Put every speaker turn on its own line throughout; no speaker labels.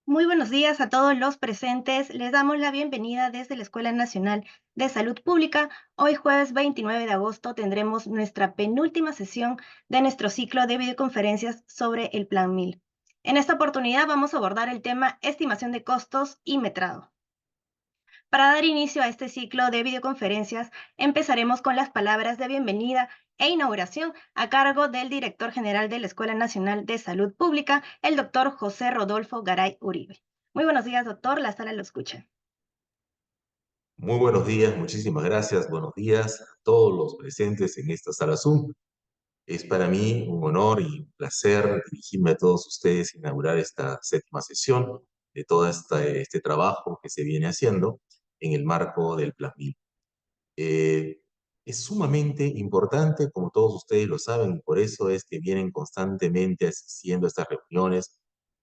Muy buenos días a todos los presentes. Les damos la bienvenida desde la Escuela Nacional de Salud Pública. Hoy jueves 29 de agosto tendremos nuestra penúltima sesión de nuestro ciclo de videoconferencias sobre el Plan 1000. En esta oportunidad vamos a abordar el tema estimación de costos y metrado. Para dar inicio a este ciclo de videoconferencias, empezaremos con las palabras de bienvenida e inauguración a cargo del director general de la Escuela Nacional de Salud Pública, el doctor José Rodolfo Garay Uribe. Muy buenos días, doctor. La sala lo escucha.
Muy buenos días, muchísimas gracias. Buenos días a todos los presentes en esta sala Zoom. Es para mí un honor y un placer dirigirme a todos ustedes e inaugurar esta séptima sesión de todo este trabajo que se viene haciendo en el marco del Plan 1000. Eh, es sumamente importante, como todos ustedes lo saben, y por eso es que vienen constantemente asistiendo a estas reuniones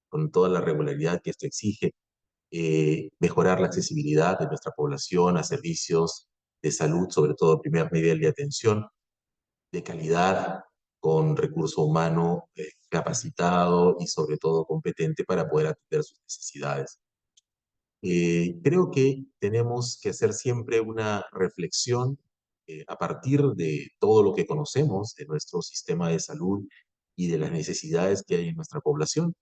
con toda la regularidad que esto exige, mejorar la accesibilidad de nuestra población a servicios de salud, sobre todo primer nivel de atención, de calidad, con recurso humano capacitado y sobre todo competente para poder atender sus necesidades. Creo que tenemos que hacer siempre una reflexión a partir de todo lo que conocemos de nuestro sistema de salud y de las necesidades que hay en nuestra población.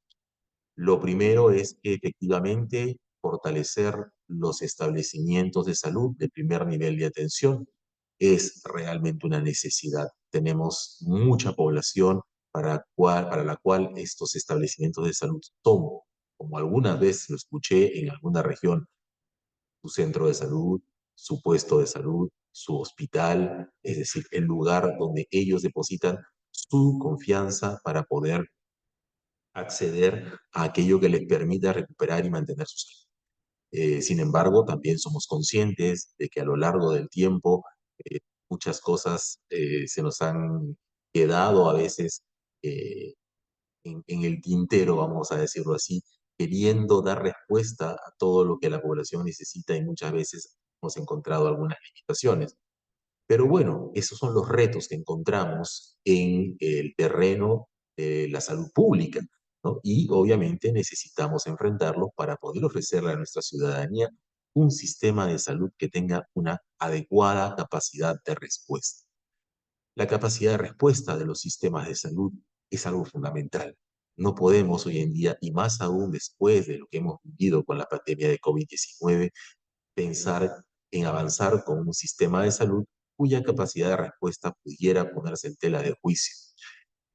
Lo primero es que efectivamente fortalecer los establecimientos de salud de primer nivel de atención es realmente una necesidad. Tenemos mucha población para la cual estos establecimientos de salud son, como alguna vez lo escuché en alguna región, su centro de salud, su puesto de salud, su hospital, es decir, el lugar donde ellos depositan su confianza para poder acceder a aquello que les permita recuperar y mantener su salud. Sin embargo, también somos conscientes de que a lo largo del tiempo muchas cosas se nos han quedado a veces eh, en el tintero, vamos a decirlo así, queriendo dar respuesta a todo lo que la población necesita y muchas veces hemos encontrado algunas limitaciones. Pero bueno, esos son los retos que encontramos en el terreno de la salud pública, ¿no? Y obviamente necesitamos enfrentarlos para poder ofrecerle a nuestra ciudadanía un sistema de salud que tenga una adecuada capacidad de respuesta. La capacidad de respuesta de los sistemas de salud es algo fundamental. No podemos hoy en día, y más aún después de lo que hemos vivido con la pandemia de COVID-19, pensar en avanzar con un sistema de salud cuya capacidad de respuesta pudiera ponerse en tela de juicio.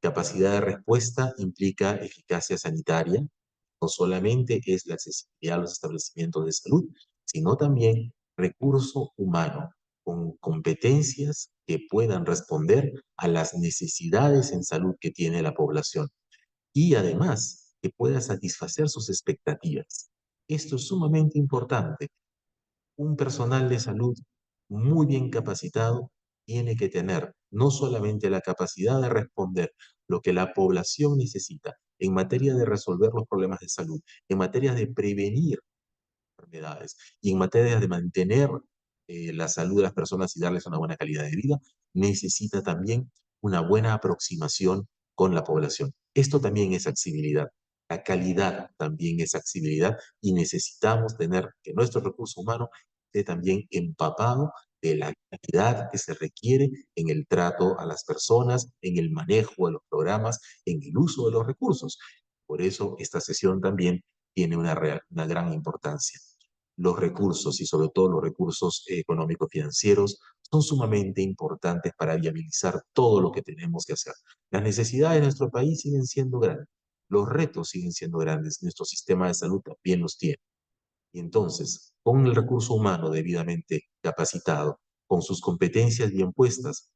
Capacidad de respuesta implica eficacia sanitaria, no solamente es la accesibilidad a los establecimientos de salud, sino también recurso humano con competencias que puedan responder a las necesidades en salud que tiene la población y además que pueda satisfacer sus expectativas. Esto es sumamente importante. Un personal de salud muy bien capacitado tiene que tener no solamente la capacidad de responder lo que la población necesita en materia de resolver los problemas de salud, en materia de prevenir enfermedades y en materia de mantener la salud de las personas y darles una buena calidad de vida, necesita también una buena aproximación con la población. Esto también es accesibilidad. La calidad también es accesibilidad y necesitamos tener que nuestro recurso humano esté también empapado de la calidad que se requiere en el trato a las personas, en el manejo de los programas, en el uso de los recursos. Por eso esta sesión también tiene una gran importancia. Los recursos y sobre todo los recursos económicos financieros son sumamente importantes para viabilizar todo lo que tenemos que hacer. Las necesidades de nuestro país siguen siendo grandes, los retos siguen siendo grandes, nuestro sistema de salud también los tiene. Y entonces, con el recurso humano debidamente capacitado, con sus competencias bien puestas,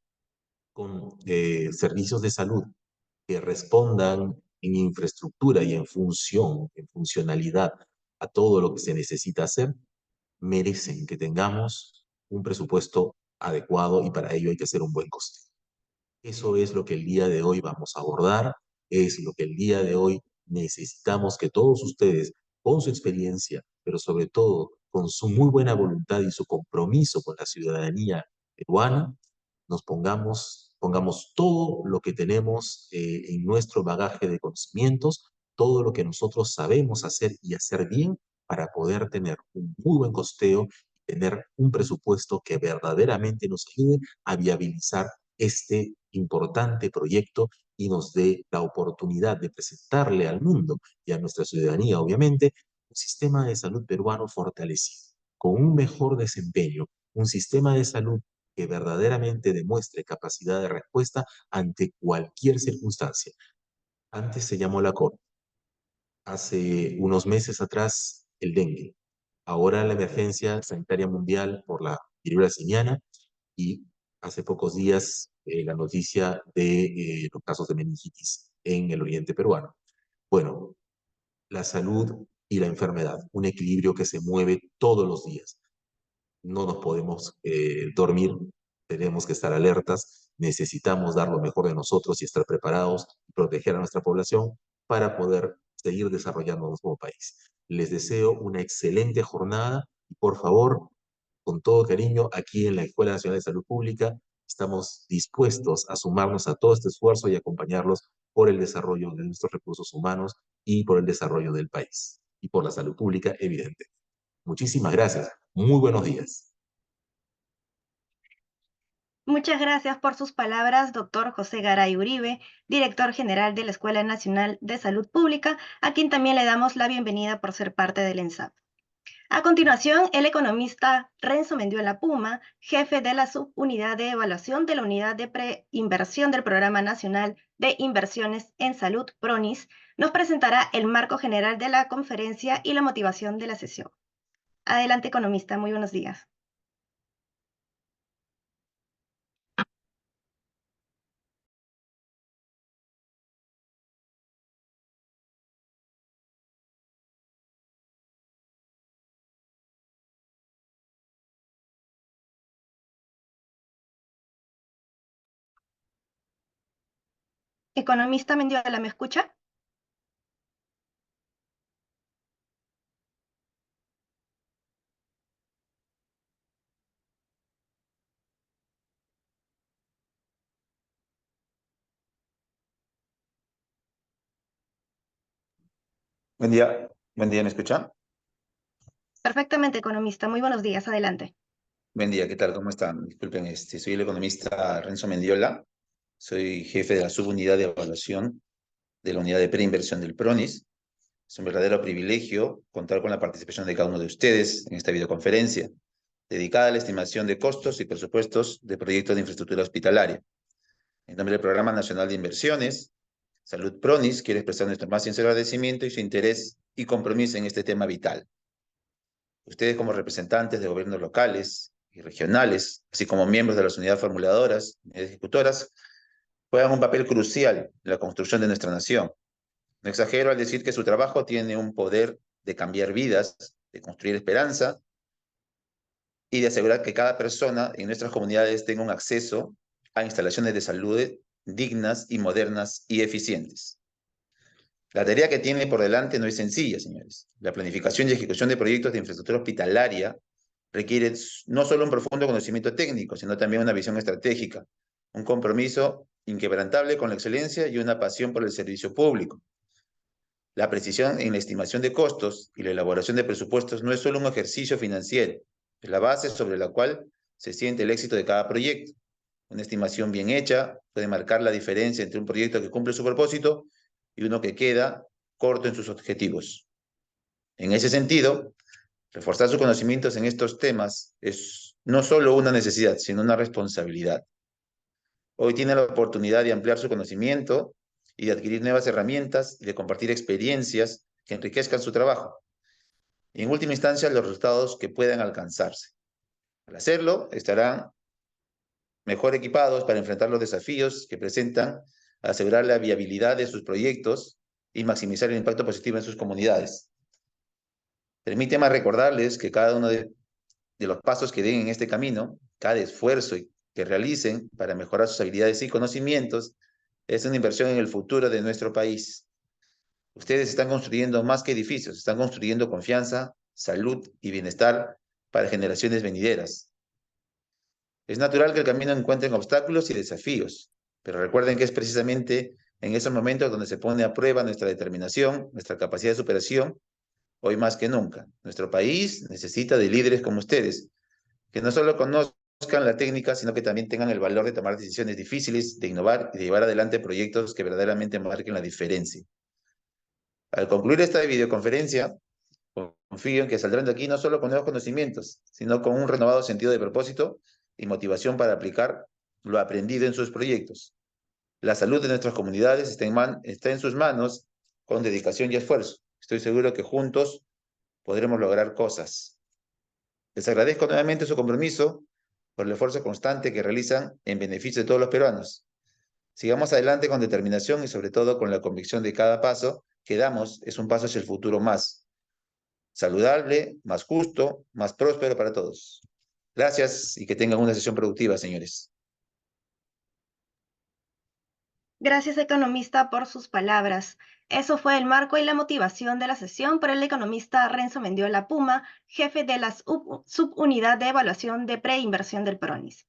con servicios de salud que respondan en infraestructura y en función, en funcionalidad a todo lo que se necesita hacer, merecen que tengamos un presupuesto adecuado y para ello hay que hacer un buen coste. Eso es lo que el día de hoy vamos a abordar, es lo que el día de hoy necesitamos que todos ustedes, con su experiencia, pero sobre todo con su muy buena voluntad y su compromiso con la ciudadanía peruana, pongamos todo lo que tenemos en nuestro bagaje de conocimientos todo lo que nosotros sabemos hacer y hacer bien para poder tener un muy buen costeo, tener un presupuesto que verdaderamente nos ayude a viabilizar este importante proyecto y nos dé la oportunidad de presentarle al mundo y a nuestra ciudadanía, obviamente, un sistema de salud peruano fortalecido, con un mejor desempeño, un sistema de salud que verdaderamente demuestre capacidad de respuesta ante cualquier circunstancia. Antes se llamó la COVID, hace unos meses atrás el dengue, ahora la emergencia sanitaria mundial por la viruela simiana y hace pocos días la noticia de los casos de meningitis en el oriente peruano. Bueno, la salud y la enfermedad, un equilibrio que se mueve todos los días. No nos podemos dormir, tenemos que estar alertas, necesitamos dar lo mejor de nosotros y estar preparados y proteger a nuestra población para poder seguir desarrollándonos como país. Les deseo una excelente jornada y por favor, con todo cariño, aquí en la Escuela Nacional de Salud Pública estamos dispuestos a sumarnos a todo este esfuerzo y acompañarlos por el desarrollo de nuestros recursos humanos y por el desarrollo del país y por la salud pública, evidente. Muchísimas gracias. Muy buenos días.
Muchas gracias por sus palabras, doctor José Garay Uribe, director general de la Escuela Nacional de Salud Pública, a quien también le damos la bienvenida por ser parte del ENSAP. A continuación, el economista Renzo Mendiola Puma, jefe de la subunidad de evaluación de la Unidad de Preinversión del Programa Nacional de Inversiones en Salud, PRONIS, nos presentará el marco general de la conferencia y la motivación de la sesión. Adelante, economista, muy buenos días. Economista Mendiola, ¿me escucha?
Buen día, ¿me escuchan?
Perfectamente, economista, muy buenos días, adelante.
Buen día, ¿qué tal? ¿Cómo están? Disculpen, soy el economista Renzo Mendiola, soy jefe de la subunidad de evaluación de la unidad de preinversión del PRONIS. Es un verdadero privilegio contar con la participación de cada uno de ustedes en esta videoconferencia, dedicada a la estimación de costos y presupuestos de proyectos de infraestructura hospitalaria. En nombre del Programa Nacional de Inversiones, Salud PRONIS quiere expresar nuestro más sincero agradecimiento y su interés y compromiso en este tema vital. Ustedes como representantes de gobiernos locales y regionales, así como miembros de las unidades formuladoras y ejecutoras, juegan un papel crucial en la construcción de nuestra nación. No exagero al decir que su trabajo tiene un poder de cambiar vidas, de construir esperanza y de asegurar que cada persona en nuestras comunidades tenga un acceso a instalaciones de salud dignas y modernas y eficientes. La tarea que tiene por delante no es sencilla, señores. La planificación y ejecución de proyectos de infraestructura hospitalaria requiere no solo un profundo conocimiento técnico, sino también una visión estratégica, un compromiso inquebrantable con la excelencia y una pasión por el servicio público. La precisión en la estimación de costos y la elaboración de presupuestos no es solo un ejercicio financiero, es la base sobre la cual se siente el éxito de cada proyecto. Una estimación bien hecha puede marcar la diferencia entre un proyecto que cumple su propósito y uno que queda corto en sus objetivos. En ese sentido, reforzar sus conocimientos en estos temas es no solo una necesidad, sino una responsabilidad. Hoy tiene la oportunidad de ampliar su conocimiento y de adquirir nuevas herramientas y de compartir experiencias que enriquezcan su trabajo. Y en última instancia, los resultados que puedan alcanzarse. Al hacerlo, estarán mejor equipados para enfrentar los desafíos que presentan, asegurar la viabilidad de sus proyectos y maximizar el impacto positivo en sus comunidades. Permíteme recordarles que cada uno de los pasos que den en este camino, cada esfuerzo que realicen para mejorar sus habilidades y conocimientos, es una inversión en el futuro de nuestro país. Ustedes están construyendo más que edificios, están construyendo confianza, salud y bienestar para generaciones venideras. Es natural que el camino encuentre obstáculos y desafíos, pero recuerden que es precisamente En esos momentos donde se pone a prueba nuestra determinación, nuestra capacidad de superación, hoy más que nunca. Nuestro país necesita de líderes como ustedes, que no solo conozcan la técnica, sino que también tengan el valor de tomar decisiones difíciles, de innovar y de llevar adelante proyectos que verdaderamente marquen la diferencia. Al concluir esta videoconferencia, confío en que saldrán de aquí no solo con nuevos conocimientos, sino con un renovado sentido de propósito y motivación para aplicar lo aprendido en sus proyectos. La salud de nuestras comunidades está en sus manos con dedicación y esfuerzo. Estoy seguro que juntos podremos lograr cosas. Les agradezco nuevamente su compromiso por el esfuerzo constante que realizan en beneficio de todos los peruanos. Sigamos adelante con determinación y sobre todo con la convicción de cada paso que damos es un paso hacia el futuro más saludable, más justo, más próspero para todos. Gracias y que tengan una sesión productiva, señores.
Gracias, economista, por sus palabras. Eso fue el marco y la motivación de la sesión por el economista Renzo Mendiola Puma, jefe de la subunidad de evaluación de preinversión del PRONIS.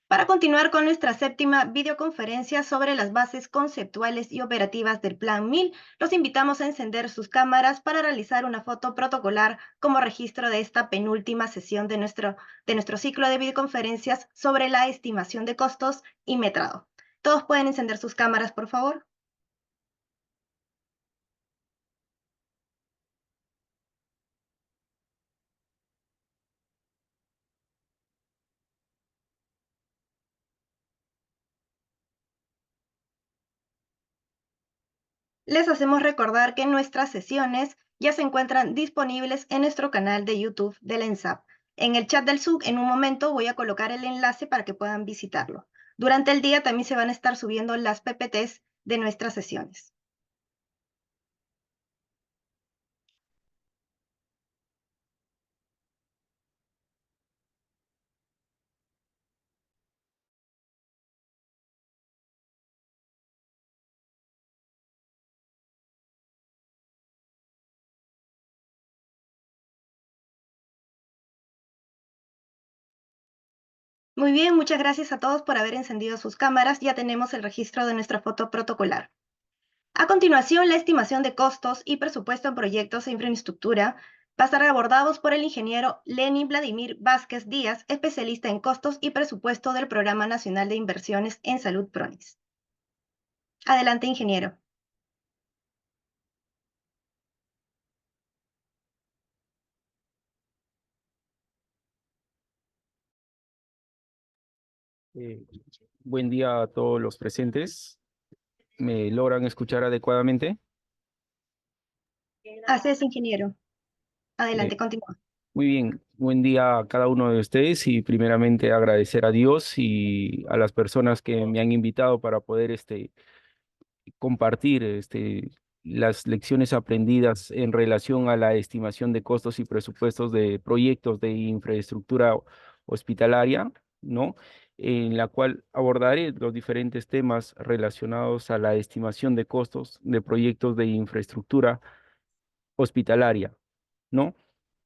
Para continuar con nuestra séptima videoconferencia sobre las bases conceptuales y operativas del Plan 1000, los invitamos a encender sus cámaras para realizar una foto protocolar como registro de esta penúltima sesión de nuestro ciclo de videoconferencias sobre la estimación de costos y metrado. ¿Todos pueden encender sus cámaras, por favor? Les hacemos recordar que nuestras sesiones ya se encuentran disponibles en nuestro canal de YouTube del ENSAP. En el chat del Zoom, en un momento voy a colocar el enlace para que puedan visitarlo. Durante el día también se van a estar subiendo las PPTs de nuestras sesiones. Muy bien, muchas gracias a todos por haber encendido sus cámaras. Ya tenemos el registro de nuestra foto protocolar. A continuación, la estimación de costos y presupuesto en proyectos e infraestructura va a estar abordados por el ingeniero Lenin Vladimir Vázquez Díaz, especialista en costos y presupuesto del Programa Nacional de Inversiones en Salud PRONIS. Adelante, ingeniero.
Buen día a todos los presentes. ¿Me logran escuchar adecuadamente?
Así es, ingeniero. Adelante, continúa.
Muy bien, buen día a cada uno de ustedes y primeramente agradecer a Dios y a las personas que me han invitado para poder compartir las lecciones aprendidas en relación a la estimación de costos y presupuestos de proyectos de infraestructura hospitalaria, ¿no? En la cual abordaré los diferentes temas relacionados a la estimación de costos de proyectos de infraestructura hospitalaria, ¿no?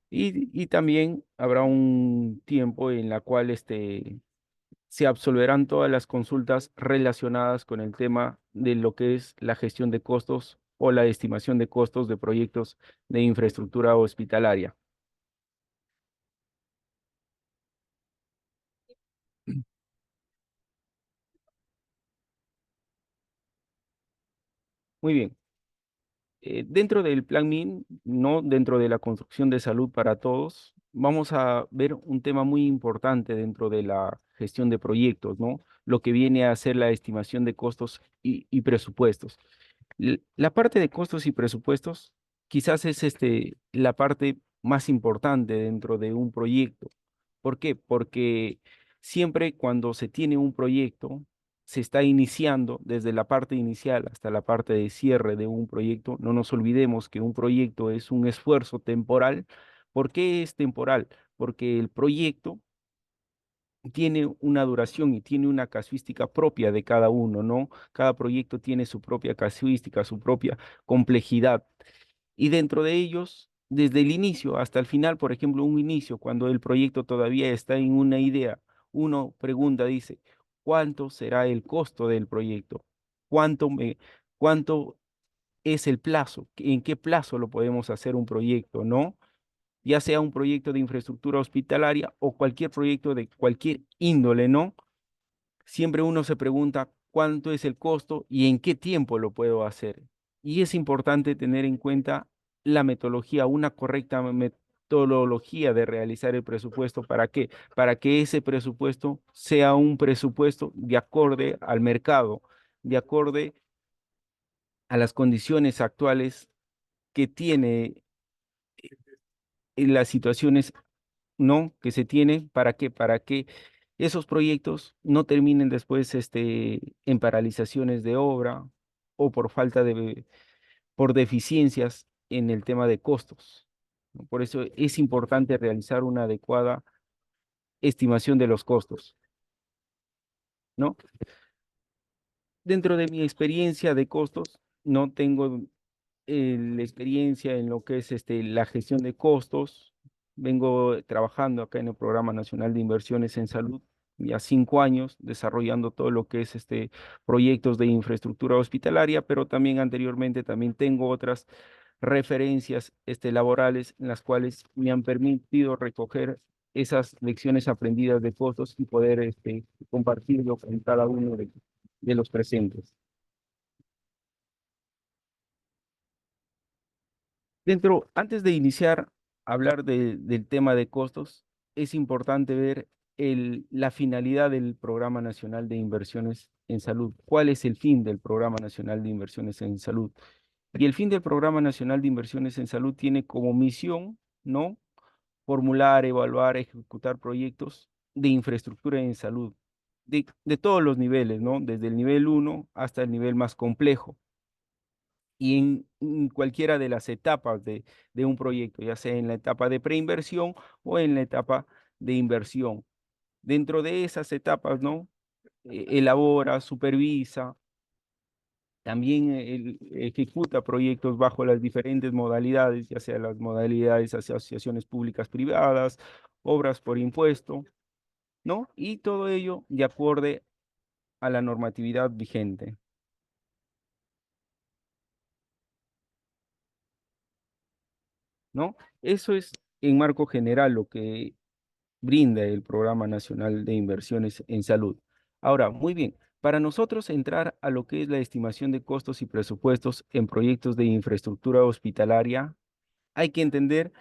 Y también habrá un tiempo en la cual se absolverán todas las consultas relacionadas con el tema de lo que es la gestión de costos o la estimación de costos de proyectos de infraestructura hospitalaria. Muy bien. Dentro del Plan MIN, no dentro de la construcción de salud para todos, vamos a ver un tema muy importante dentro de la gestión de proyectos, ¿no? Lo que viene a ser la estimación de costos y presupuestos. La parte de costos y presupuestos quizás es la parte más importante dentro de un proyecto. ¿Por qué? Porque siempre cuando se tiene un proyecto, se está iniciando desde la parte inicial hasta la parte de cierre de un proyecto. No nos olvidemos que un proyecto es un esfuerzo temporal. ¿Por qué es temporal? Porque el proyecto tiene una duración y tiene una casuística propia de cada uno, ¿no? Cada proyecto tiene su propia casuística, su propia complejidad. Y dentro de ellos, desde el inicio hasta el final, por ejemplo, un inicio, cuando el proyecto todavía está en una idea, uno pregunta, dice, ¿cuánto será el costo del proyecto? ¿Cuánto cuánto es el plazo, en qué plazo lo podemos hacer un proyecto, ¿no? Ya sea un proyecto de infraestructura hospitalaria o cualquier proyecto de cualquier índole, ¿no? Siempre uno se pregunta cuánto es el costo y en qué tiempo lo puedo hacer. Y es importante tener en cuenta la metodología, una correcta metodología de realizar el presupuesto. ¿Para qué? Para que ese presupuesto sea un presupuesto de acorde al mercado, de acorde a las condiciones actuales que tiene las situaciones, ¿no? Que se tiene. ¿Para qué? Para que esos proyectos no terminen después en paralizaciones de obra o por por deficiencias en el tema de costos, ¿no? Por eso es importante realizar una adecuada estimación de los costos, ¿no? Dentro de mi experiencia de costos, no tengo la experiencia en lo que es la gestión de costos. Vengo trabajando acá en el Programa Nacional de Inversiones en Salud ya 5 años, desarrollando todo lo que es proyectos de infraestructura hospitalaria, pero también anteriormente también tengo otras referencias laborales en las cuales me han permitido recoger esas lecciones aprendidas de costos y poder compartirlo con cada uno de los presentes. Antes de iniciar a hablar del tema de costos, es importante ver la finalidad del Programa Nacional de Inversiones en Salud. ¿Cuál es el fin del Programa Nacional de Inversiones en Salud? Y el fin del Programa Nacional de Inversiones en Salud tiene como misión, ¿no? Formular, evaluar, ejecutar proyectos de infraestructura en salud, de todos los niveles, ¿no? Desde el nivel 1 hasta el nivel más complejo y en cualquiera de las etapas de un proyecto, ya sea en la etapa de preinversión o en la etapa de inversión. Dentro de esas etapas, ¿no? Elabora, supervisa, también ejecuta proyectos bajo las diferentes modalidades, ya sea las modalidades asociaciones públicas privadas, obras por impuesto, ¿no? Y todo ello de acorde a la normatividad vigente, ¿no? Eso es en marco general lo que brinda el Programa Nacional de Inversiones en Salud. Ahora, muy bien, para nosotros entrar a lo que es la estimación de costos y presupuestos en proyectos de infraestructura hospitalaria, hay que entender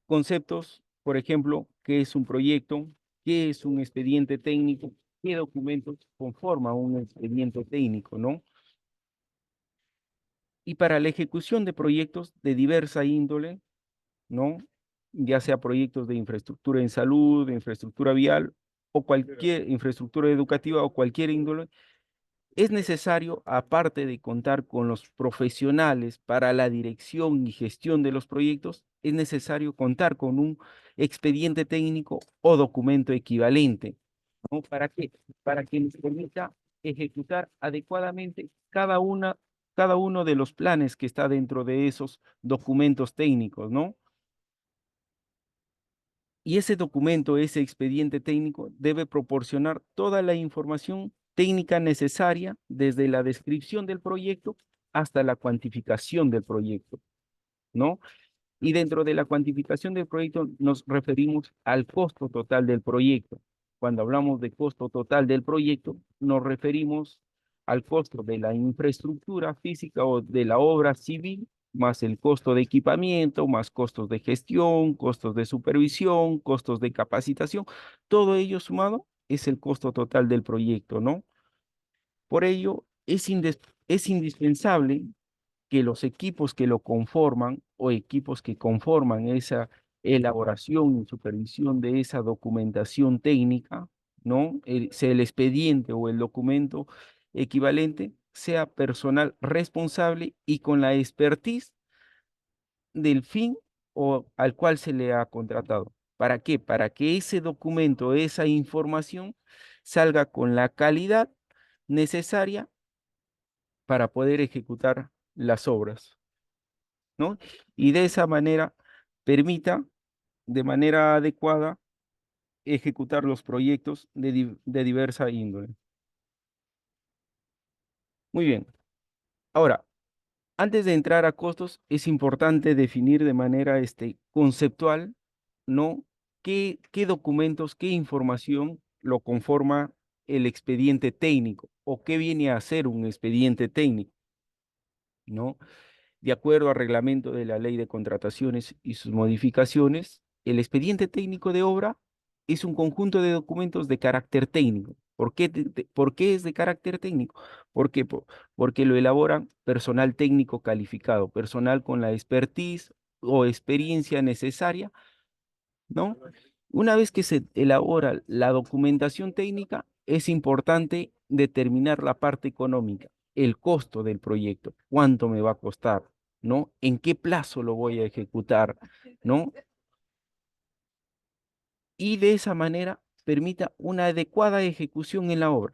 conceptos, por ejemplo, qué es un proyecto, qué es un expediente técnico, qué documentos conforman un expediente técnico, ¿no? Y para la ejecución de proyectos de diversa índole, ¿no? Ya sea proyectos de infraestructura en salud, de infraestructura vial o cualquier infraestructura educativa o cualquier índole, es necesario, aparte de contar con los profesionales para la dirección y gestión de los proyectos, es necesario contar con un expediente técnico o documento equivalente, ¿no? ¿Para qué? Para que nos permita ejecutar adecuadamente cada uno de los planes que está dentro de esos documentos técnicos, ¿no? Y ese documento, ese expediente técnico, debe proporcionar toda la información técnica necesaria desde la descripción del proyecto hasta la cuantificación del proyecto, ¿no? Y dentro de la cuantificación del proyecto nos referimos al costo total del proyecto. Cuando hablamos de costo total del proyecto, nos referimos al costo de la infraestructura física o de la obra civil, más el costo de equipamiento, más costos de gestión, costos de supervisión, costos de capacitación. Todo ello sumado es el costo total del proyecto, ¿no? Por ello, es indispensable que los equipos que lo conforman o equipos que conforman esa elaboración y supervisión de esa documentación técnica, ¿no? Sea el expediente o el documento equivalente, sea personal responsable y con la expertise del fin o al cual se le ha contratado. ¿Para qué? Para que ese documento, esa información salga con la calidad necesaria para poder ejecutar las obras, ¿no? Y de esa manera permita de manera adecuada ejecutar los proyectos de diversa índole. Muy bien. Ahora, antes de entrar a costos, es importante definir de manera conceptual, ¿no? ¿Qué documentos, qué información lo conforma el expediente técnico o qué viene a ser un expediente técnico, ¿no? De acuerdo al reglamento de la Ley de Contrataciones y sus modificaciones, el expediente técnico de obra es un conjunto de documentos de carácter técnico. ¿Por qué es de carácter técnico? ¿Por qué? Porque lo elaboran personal técnico calificado, personal con la expertise o experiencia necesaria, ¿no? Una vez que se elabora la documentación técnica, es importante determinar la parte económica, el costo del proyecto, cuánto me va a costar, ¿no? ¿En qué plazo lo voy a ejecutar, ¿no? Y de esa manera permita una adecuada ejecución en la obra,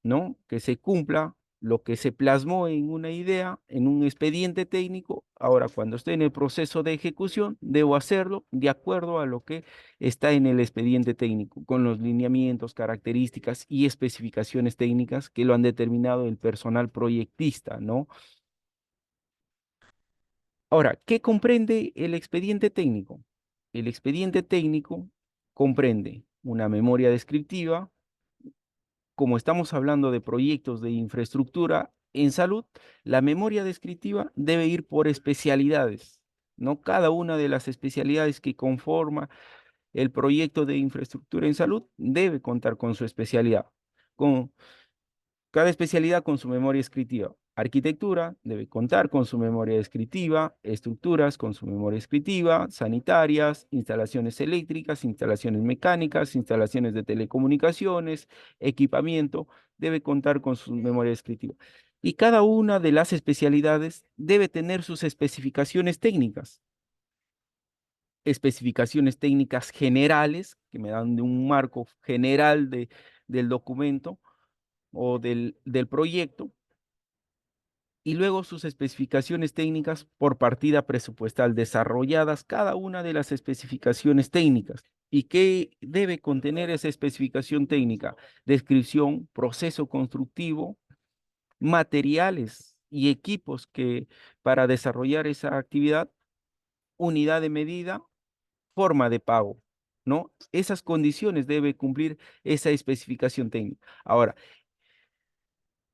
¿no? Que se cumpla lo que se plasmó en una idea, en un expediente técnico. Ahora, cuando estoy en el proceso de ejecución, debo hacerlo de acuerdo a lo que está en el expediente técnico, con los lineamientos, características y especificaciones técnicas que lo han determinado el personal proyectista, ¿no? Ahora, ¿qué comprende el expediente técnico? El expediente técnico comprende una memoria descriptiva. Como estamos hablando de proyectos de infraestructura en salud, la memoria descriptiva debe ir por especialidades, ¿no? Cada una de las especialidades que conforma el proyecto de infraestructura en salud debe contar con su especialidad, con cada especialidad con su memoria descriptiva. Arquitectura debe contar con su memoria descriptiva, estructuras con su memoria descriptiva, sanitarias, instalaciones eléctricas, instalaciones mecánicas, instalaciones de telecomunicaciones, equipamiento, debe contar con su memoria descriptiva. Y cada una de las especialidades debe tener sus especificaciones técnicas generales, que me dan de un marco general del documento o del proyecto, y luego sus especificaciones técnicas por partida presupuestal, desarrolladas cada una de las especificaciones técnicas. ¿Y qué debe contener esa especificación técnica? Descripción, proceso constructivo, materiales y equipos que para desarrollar esa actividad, unidad de medida, forma de pago, ¿no? Esas condiciones debe cumplir esa especificación técnica. Ahora,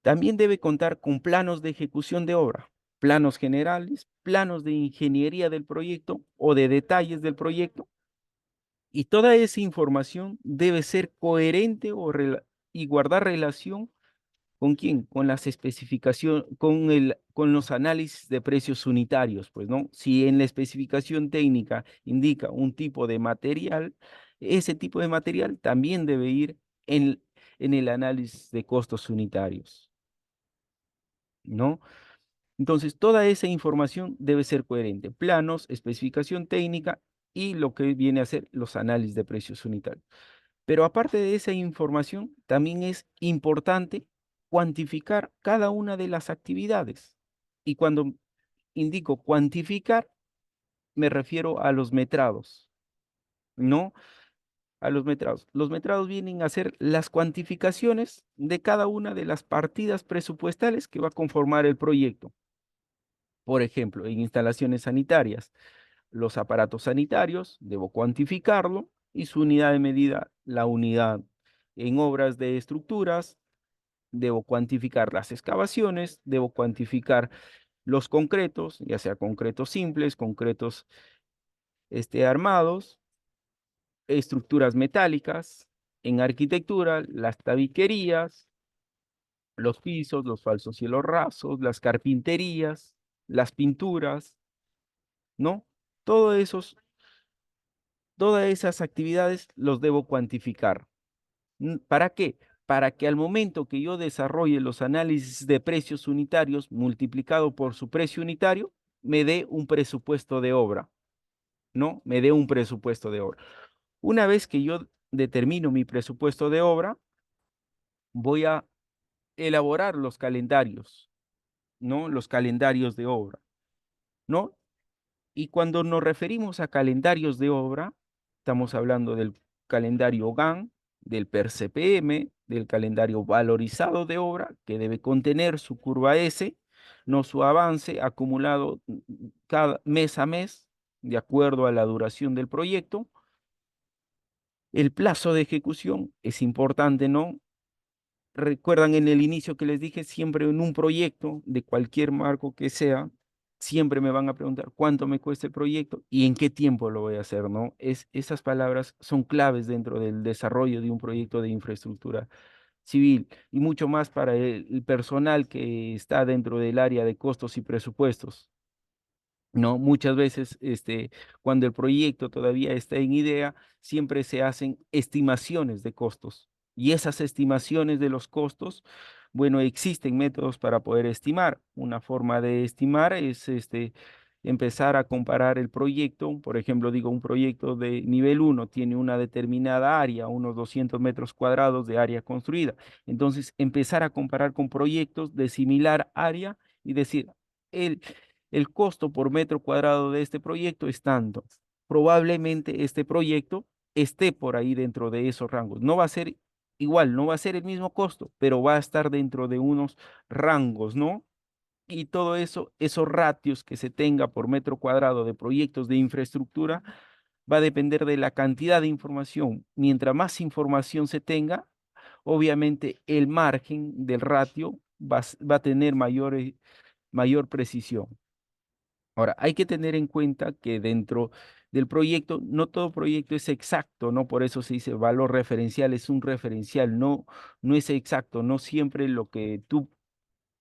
también debe contar con planos de ejecución de obra, planos generales, planos de ingeniería del proyecto o de detalles del proyecto, y toda esa información debe ser coherente y guardar relación ¿con quién? Con las especificaciones, con los análisis de precios unitarios, pues, ¿no? Si en la especificación técnica indica un tipo de material, ese tipo de material también debe ir en el análisis de costos unitarios, ¿no? Entonces, toda esa información debe ser coherente. Planos, especificación técnica y lo que viene a ser los análisis de precios unitarios. Pero aparte de esa información, también es importante cuantificar cada una de las actividades. Y cuando indico cuantificar, me refiero a los metrados, ¿no? A los metrados. Los metrados vienen a ser las cuantificaciones de cada una de las partidas presupuestales que va a conformar el proyecto. Por ejemplo, en instalaciones sanitarias, los aparatos sanitarios, debo cuantificarlo y su unidad de medida, la unidad. En obras de estructuras, debo cuantificar las excavaciones, debo cuantificar los concretos, ya sea concretos simples, concretos armados, estructuras metálicas, en arquitectura, las tabiquerías, los pisos, los falsos cielos rasos, las carpinterías, las pinturas, ¿no? Todo esos Todas esas actividades los debo cuantificar. ¿Para qué? Para que al momento que yo desarrolle los análisis de precios unitarios multiplicado por su precio unitario, me dé un presupuesto de obra, ¿no? Me dé un presupuesto de obra. Una vez que yo determino mi presupuesto de obra, voy a elaborar los calendarios, ¿no? Los calendarios de obra, ¿no? Y cuando nos referimos a calendarios de obra, estamos hablando del calendario GAN, del PER-CPM, del calendario valorizado de obra, que debe contener su curva S, ¿no? Su avance acumulado cada mes a mes, de acuerdo a la duración del proyecto. El plazo de ejecución es importante, ¿no? Recuerdan en el inicio que les dije, siempre en un proyecto de cualquier marco que sea, siempre me van a preguntar cuánto me cuesta el proyecto y en qué tiempo lo voy a hacer, ¿no? Esas palabras son claves dentro del desarrollo de un proyecto de infraestructura civil y mucho más para el personal que está dentro del área de costos y presupuestos. ¿No? Muchas veces, cuando el proyecto todavía está en idea, siempre se hacen estimaciones de costos. Y esas estimaciones de los costos, bueno, existen métodos para poder estimar. Una forma de estimar es empezar a comparar el proyecto. Por ejemplo, digo, un proyecto de nivel 1 tiene una determinada área, unos 200 metros cuadrados de área construida. Entonces, empezar a comparar con proyectos de similar área y decir, el, el costo por metro cuadrado de este proyecto es tanto. Probablemente este proyecto esté por ahí dentro de esos rangos. No va a ser igual, no va a ser el mismo costo, pero va a estar dentro de unos rangos, ¿no? Y todo eso, esos ratios que se tenga por metro cuadrado de proyectos de infraestructura, va a depender de la cantidad de información. Mientras más información se tenga, obviamente el margen del ratio va a tener mayor precisión. Ahora, hay que tener en cuenta que dentro del proyecto, no todo proyecto es exacto, ¿no? Por eso se dice valor referencial, es un referencial, no es exacto, no siempre lo que tú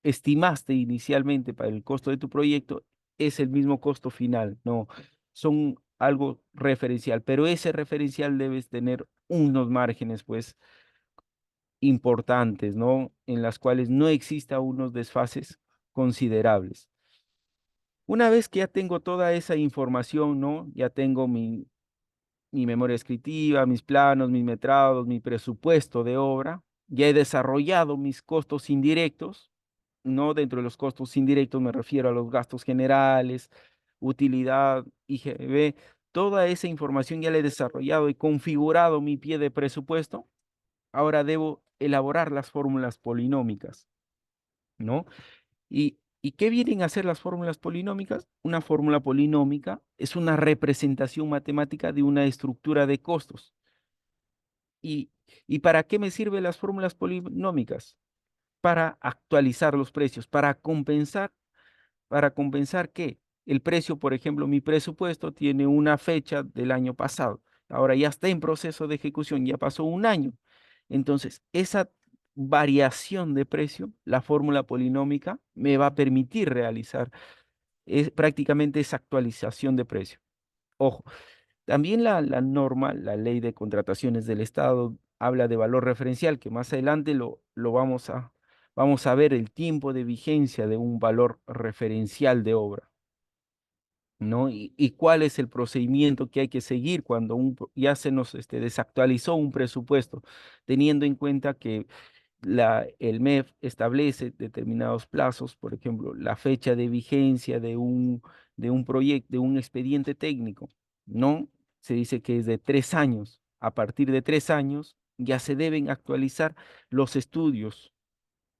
estimaste inicialmente para el costo de tu proyecto es el mismo costo final, no, son algo referencial, pero ese referencial debes tener unos márgenes, pues, importantes, ¿no? En las cuales no exista unos desfases considerables. Una vez que ya tengo toda esa información, ¿no? Ya tengo mi memoria descriptiva, mis planos, mis metrados, mi presupuesto de obra, ya he desarrollado mis costos indirectos, ¿no? Dentro de los costos indirectos me refiero a los gastos generales, utilidad, IGB, toda esa información ya la he desarrollado y configurado mi pie de presupuesto. Ahora debo elaborar las fórmulas polinómicas, ¿no? ¿Y qué vienen a ser las fórmulas polinómicas? Una fórmula polinómica es una representación matemática de una estructura de costos. ¿Y, y para qué me sirven las fórmulas polinómicas? Para actualizar los precios, para compensar que el precio, por ejemplo, mi presupuesto tiene una fecha del año pasado. Ahora ya está en proceso de ejecución, ya pasó un año. Entonces, esa variación de precio, la fórmula polinómica, me va a permitir realizar prácticamente esa actualización de precio. Ojo, también la norma, la ley de contrataciones del Estado, habla de valor referencial, que más adelante lo vamos a ver el tiempo de vigencia de un valor referencial de obra, ¿no? Y cuál es el procedimiento que hay que seguir cuando ya se nos desactualizó un presupuesto, teniendo en cuenta que el MEF establece determinados plazos, por ejemplo, la fecha de vigencia de un proyecto, de un expediente técnico, ¿no? Se dice que es de 3 años. A partir de 3 años ya se deben actualizar los estudios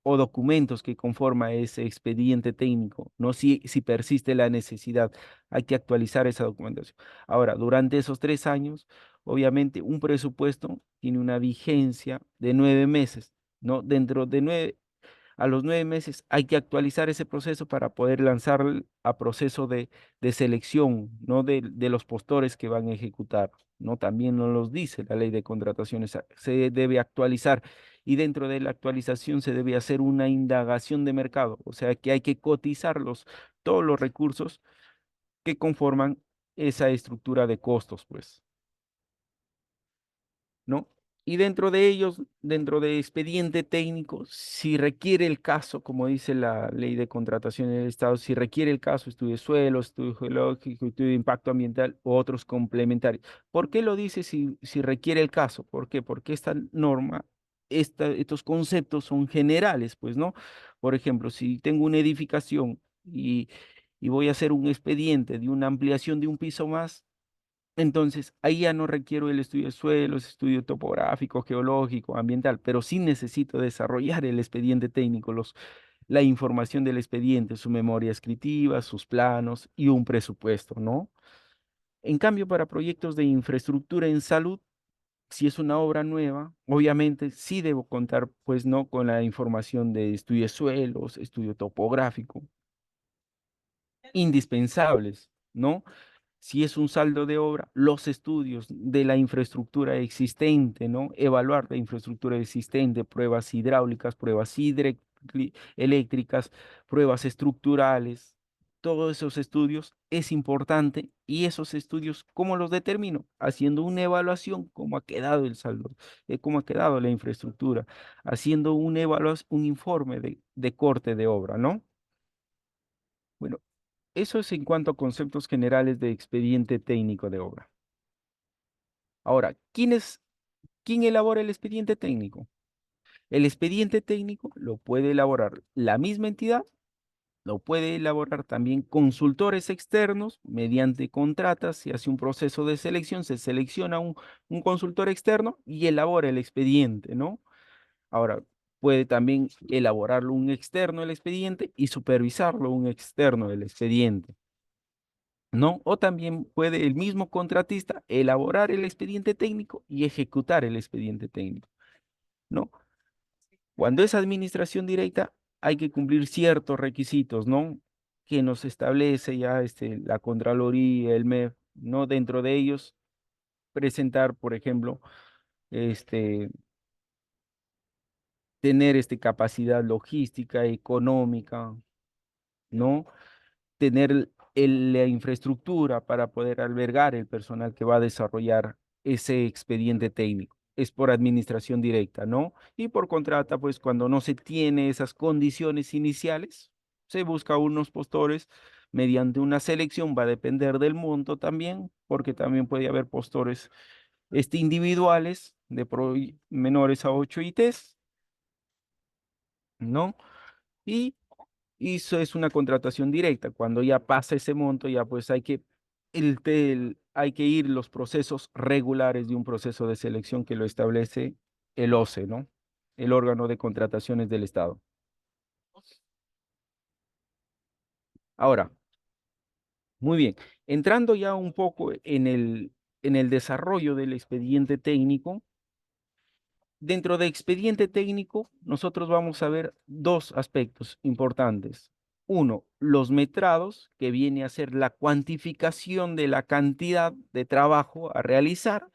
o documentos que conforma ese expediente técnico, ¿no? Si persiste la necesidad, hay que actualizar esa documentación. Ahora, durante esos 3 años, obviamente, un presupuesto tiene una vigencia de 9 meses, ¿no? A los 9 meses hay que actualizar ese proceso para poder lanzar a proceso de selección, ¿no? De los postores que van a ejecutar, ¿no? También nos los dice la ley de contrataciones, se debe actualizar y dentro de la actualización se debe hacer una indagación de mercado, o sea que hay que cotizar todos los recursos que conforman esa estructura de costos, pues. ¿No? Y dentro de ellos, dentro de expediente técnico, si requiere el caso, como dice la ley de contratación del Estado, si requiere el caso, estudio de suelo, estudio geológico, estudio de impacto ambiental u otros complementarios. ¿Por qué lo dice si requiere el caso? ¿Por qué? Porque esta norma, estos conceptos son generales, pues, ¿no? Por ejemplo, si tengo una edificación y voy a hacer un expediente de una ampliación de un piso más, entonces, ahí ya no requiero el estudio de suelos, estudio topográfico, geológico, ambiental, pero sí necesito desarrollar el expediente técnico, la información del expediente, su memoria escritiva, sus planos y un presupuesto, ¿no? En cambio, para proyectos de infraestructura en salud, si es una obra nueva, obviamente sí debo contar, pues, ¿no?, con la información de estudio de suelos, estudio topográfico, indispensables, ¿no? Si es un saldo de obra, los estudios de la infraestructura existente, ¿no? Evaluar la infraestructura existente, pruebas hidráulicas, pruebas eléctricas, pruebas estructurales, todos esos estudios es importante y esos estudios, ¿cómo los determino? Haciendo una evaluación, cómo ha quedado el saldo, cómo ha quedado la infraestructura, haciendo una evaluación, un informe de corte de obra, ¿no? Bueno, eso es en cuanto a conceptos generales de expediente técnico de obra. Ahora, ¿quién elabora el expediente técnico? El expediente técnico lo puede elaborar la misma entidad, lo puede elaborar también consultores externos mediante contratas, se hace un proceso de selección, se selecciona un consultor externo y elabora el expediente, ¿no? Ahora, puede también elaborarlo un externo el expediente y supervisarlo un externo el expediente, ¿no? O también puede el mismo contratista elaborar el expediente técnico y ejecutar el expediente técnico, ¿no? Cuando es administración directa, hay que cumplir ciertos requisitos, ¿no? Que nos establece ya la Contraloría, el MEF, ¿no? Dentro de ellos, presentar, por ejemplo, este, tener capacidad logística, económica, ¿no? Tener la infraestructura para poder albergar el personal que va a desarrollar ese expediente técnico. Es por administración directa, ¿no? Y por contrata, pues cuando no se tiene esas condiciones iniciales, se busca unos postores mediante una selección, va a depender del monto también, porque también puede haber postores individuales de menores a 8 ITs, ¿no? Y eso es una contratación directa. Cuando ya pasa ese monto, ya pues hay que ir los procesos regulares de un proceso de selección que lo establece el OCE, ¿no? El órgano de contrataciones del Estado. Ahora, muy bien, entrando ya un poco en el desarrollo del expediente técnico. Dentro de expediente técnico, nosotros vamos a ver dos aspectos importantes. Uno, los metrados, que viene a ser la cuantificación de la cantidad de trabajo a realizar,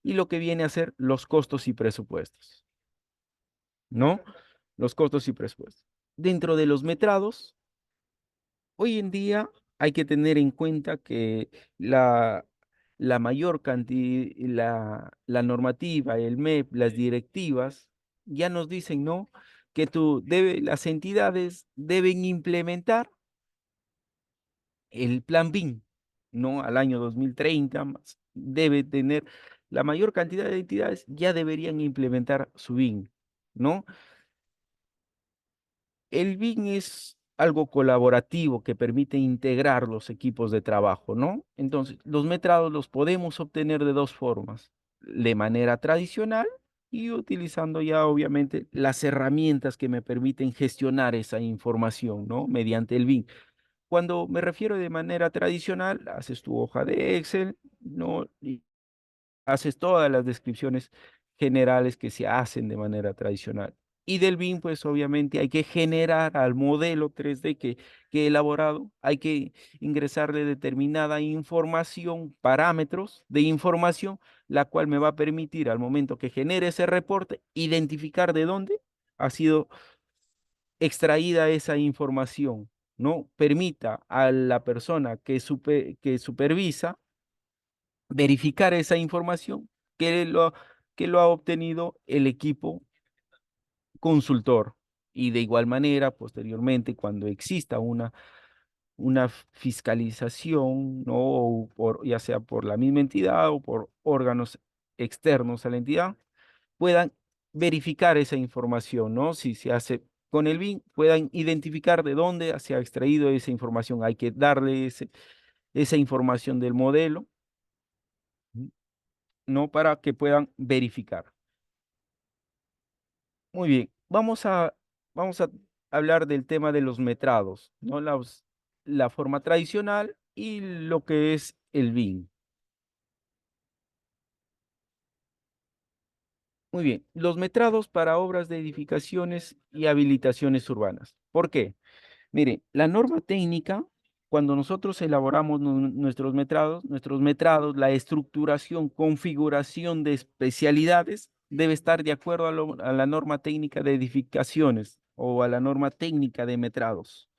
y lo que viene a ser los costos y presupuestos, ¿no? Los costos y presupuestos. Dentro de los metrados, hoy en día hay que tener en cuenta que la mayor cantidad, la normativa, el MEP, las directivas, ya nos dicen, ¿no? Que las entidades deben implementar el plan BIM, ¿no? Al año 2030, debe tener, la mayor cantidad de entidades ya deberían implementar su BIM, ¿no? El BIM es algo colaborativo que permite integrar los equipos de trabajo, ¿no? Entonces, los metrados los podemos obtener de dos formas, de manera tradicional y utilizando ya obviamente las herramientas que me permiten gestionar esa información, ¿no? Mediante el BIM. Cuando me refiero de manera tradicional, haces tu hoja de Excel, ¿no? Y haces todas las descripciones generales que se hacen de manera tradicional. Y del BIM, pues obviamente hay que generar al modelo 3D que he elaborado, hay que ingresarle determinada información, parámetros de información, la cual me va a permitir al momento que genere ese reporte, identificar de dónde ha sido extraída esa información, ¿no? Permita a la persona que supervisa verificar esa información que lo ha obtenido el equipo consultor. Y de igual manera, posteriormente, cuando exista una fiscalización, ¿no? O ya sea por la misma entidad o por órganos externos a la entidad, puedan verificar esa información, ¿no? Si se hace con el BIM, puedan identificar de dónde se ha extraído esa información. Hay que darle esa información del modelo, ¿no? Para que puedan verificar. Muy bien, vamos a hablar del tema de los metrados, ¿no? La forma tradicional y lo que es el BIM. Muy bien, los metrados para obras de edificaciones y habilitaciones urbanas. ¿Por qué? Mire, la norma técnica, cuando nosotros elaboramos nuestros metrados, la estructuración, configuración de especialidades debe estar de acuerdo a la norma técnica de edificaciones o a la norma técnica de metrados,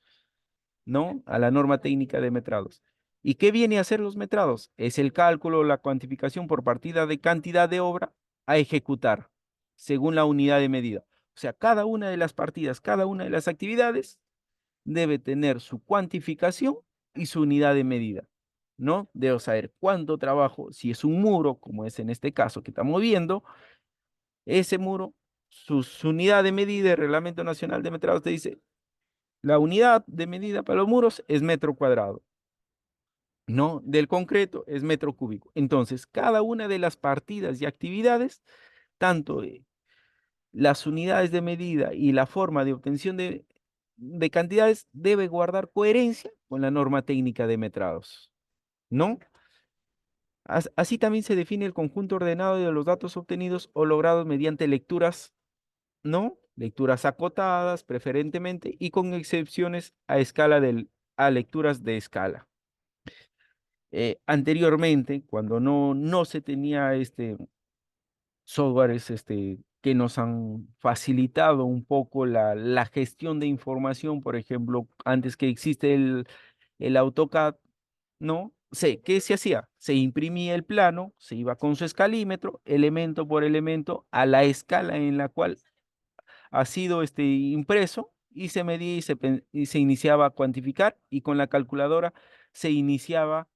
¿no? A la norma técnica de metrados. ¿Y qué viene a ser los metrados? Es el cálculo, la cuantificación por partida de cantidad de obra a ejecutar según la unidad de medida. O sea, cada una de las partidas, cada una de las actividades debe tener su cuantificación y su unidad de medida, ¿no? Debo saber cuánto trabajo, si es un muro, como es en este caso que estamos viendo, ese muro, su unidad de medida, el Reglamento Nacional de Metrados te dice, la unidad de medida para los muros es metro cuadrado, ¿no? Del concreto es metro cúbico. Entonces, cada una de las partidas y actividades, tanto las unidades de medida y la forma de obtención de cantidades debe guardar coherencia con la norma técnica de metrados, ¿no? Así también se define el conjunto ordenado de los datos obtenidos o logrados mediante lecturas, ¿no? Lecturas acotadas, preferentemente, y con excepciones a lecturas de escala. Anteriormente, cuando no se tenía softwares que nos han facilitado un poco la gestión de información, por ejemplo, antes que existe el AutoCAD, ¿no? ¿Qué se hacía? Se imprimía el plano, se iba con su escalímetro, elemento por elemento, a la escala en la cual ha sido impreso, y se medía y se iniciaba a cuantificar, y con la calculadora se iniciaba